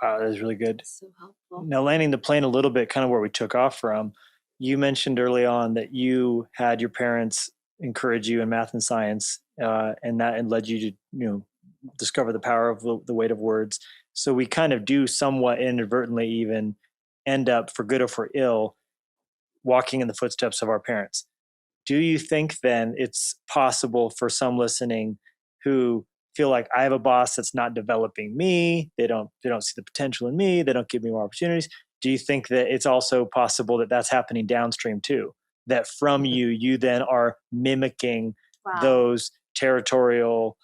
Wow, that is really good. So helpful. Now, landing the plane a little bit, kind of where we took off from, you mentioned early on that you had your parents encourage you in math and science, and that led you to, discover the power of the weight of words. So we kind of do somewhat inadvertently even end up, for good or for ill, walking in the footsteps of our parents. Do you think then it's possible for some listening who feel like I have a boss that's not developing me, they don't see the potential in me, they don't give me more opportunities? Do you think that it's also possible that that's happening downstream too? That from you then are mimicking those territorial,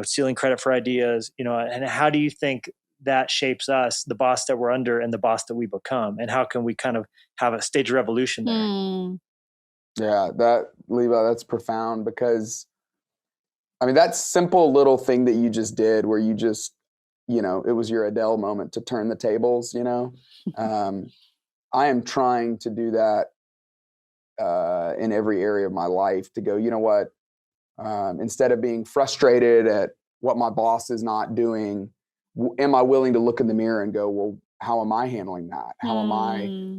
stealing credit for ideas, and how do you think that shapes us, the boss that we're under and the boss that we become? And how can we kind of have a stage of revolution there? Yeah, Levi, that's profound, because that simple little thing that you just did where you just, it was your Adele moment to turn the tables, I am trying to do that in every area of my life, to go, you know what, instead of being frustrated at what my boss is not doing, am I willing to look in the mirror and go, well, how am I handling that? How am I,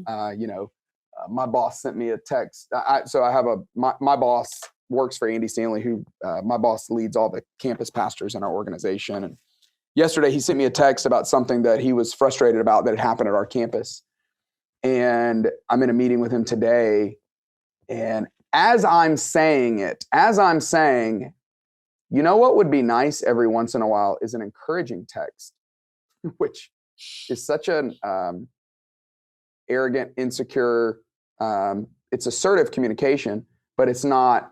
my boss sent me a text. So I have my boss works for Andy Stanley, who my boss leads all the campus pastors in our organization. And yesterday he sent me a text about something that he was frustrated about that had happened at our campus. And I'm in a meeting with him today. And as I'm saying, what would be nice every once in a while is an encouraging text, which is such an arrogant, insecure, it's assertive communication, but it's not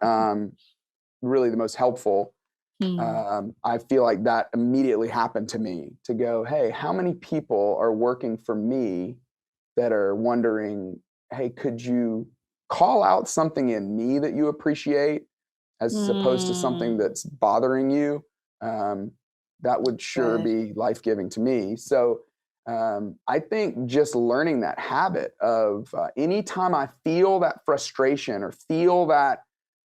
really the most helpful. I feel like that immediately happened to me to go, hey, how many people are working for me that are wondering, hey, could you call out something in me that you appreciate as opposed to something that's bothering you? That would sure be life-giving to me. So I think just learning that habit of anytime I feel that frustration or feel that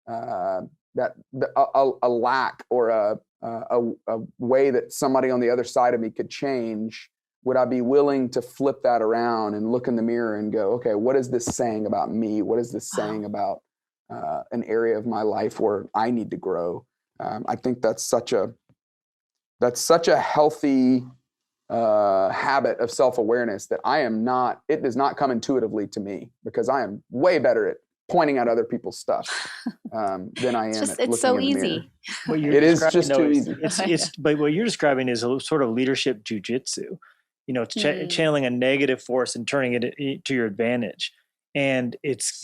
a lack or a way that somebody on the other side of me could change, would I be willing to flip that around and look in the mirror and go, okay, what is this saying about me? What is this saying about an area of my life where I need to grow? I think that's such a healthy habit of self-awareness that it does not come intuitively to me, because I am way better at pointing out other people's stuff than I am at looking it's so in the mirror. easy. It is just too easy. But what you're describing is a sort of leadership jujitsu. It's channeling a negative force and turning it to your advantage. And it's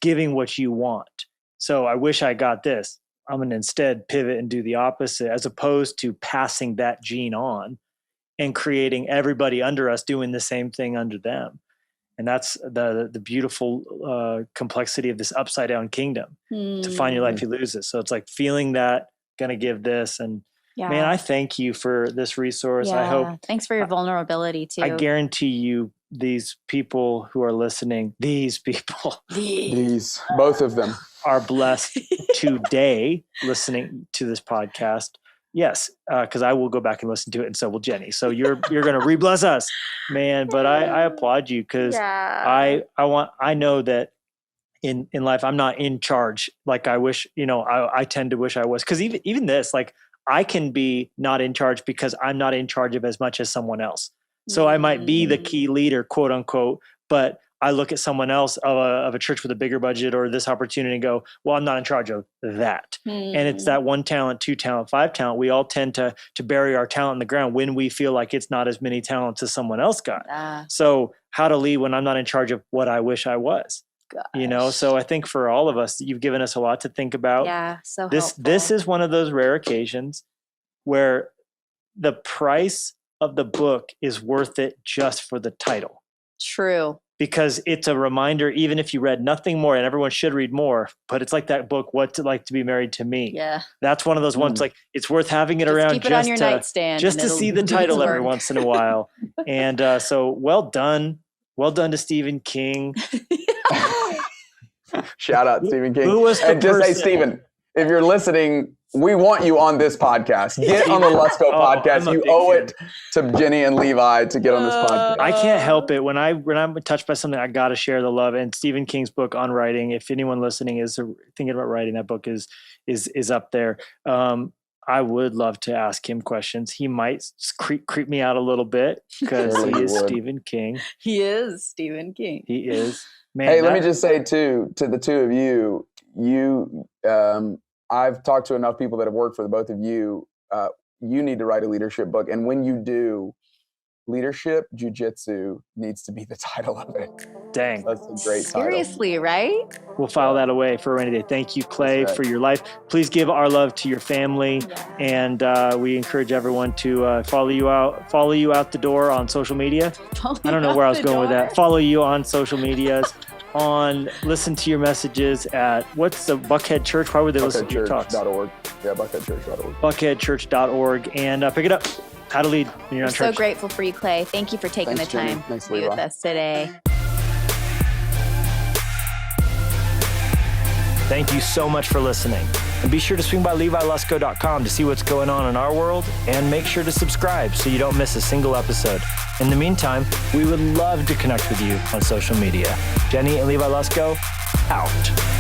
giving what you want. So I wish I got this. I'm going to instead pivot and do the opposite, as opposed to passing that gene on and creating everybody under us doing the same thing under them. And that's the beautiful complexity of this upside down kingdom. To find your life, you lose it. So it's like feeling that, going to give this. And man, I thank you for this resource. I hope. Thanks for your vulnerability too. I guarantee you, these people who are listening, these both of them are blessed today listening to this podcast. Yes, because I will go back and listen to it, and so will Jenny. So you're going to re-bless us, man. But I applaud you, because I know that in life I'm not in charge like I wish. I tend to wish I was, because even this, like, I can be not in charge because I'm not in charge of as much as someone else. So I might be the key leader, quote unquote, but I look at someone else of a church with a bigger budget or this opportunity and go, well, I'm not in charge of that. And it's that 1 talent, 2 talent, 5 talent. We all tend to bury our talent in the ground when we feel like it's not as many talents as someone else got. So how to lead when I'm not in charge of what I wish I was. So I think for all of us, you've given us a lot to think about. So this is one of those rare occasions where the price of the book is worth it just for the title. True. Because it's a reminder, even if you read nothing more, and everyone should read more, but it's like that book, What's It Like to Be Married to Me? Yeah. That's one of those ones, like, it's worth having it around keep it on your nightstand, just to see the title every once in a while. And so well done to Stephen King. Shout out Stephen King. Who was the and just person? Hey, Stephen, if you're listening, we want you on this podcast. Get on the Lusko podcast. You owe it to Jenny and Levi to get on this podcast. I can't help it. When I'm touched by something, I got to share the love. And Stephen King's book on writing, if anyone listening is thinking about writing, that book is up there. I would love to ask him questions. He might creep me out a little bit, because he is Stephen King. He is Stephen King. He is. Man, hey, let me just say too, to the two of you, I've talked to enough people that have worked for the both of you. You need to write a leadership book. And when you do, Leadership Jiu-Jitsu needs to be the title of it. Dang. That's a great title. Seriously, right? We'll file that away for a rainy day. Thank you, Clay, for your life. Please give our love to your family. And we encourage everyone to follow you out the door on social media. I don't know where I was going with that. Follow you on social medias. Listen to your messages at, what's the Buckhead Church? Why would they listen to your talks? Buckheadchurch.org. Yeah, buckheadchurch.org. Buckheadchurch.org. And pick it up. How to lead when you're on church. We're so grateful for you, Clay. Thank you for taking the time to be with us today. Thank you so much for listening. And be sure to swing by LeviLusko.com to see what's going on in our world, and make sure to subscribe so you don't miss a single episode. In the meantime, we would love to connect with you on social media. Jenny and Levi Lusko, out.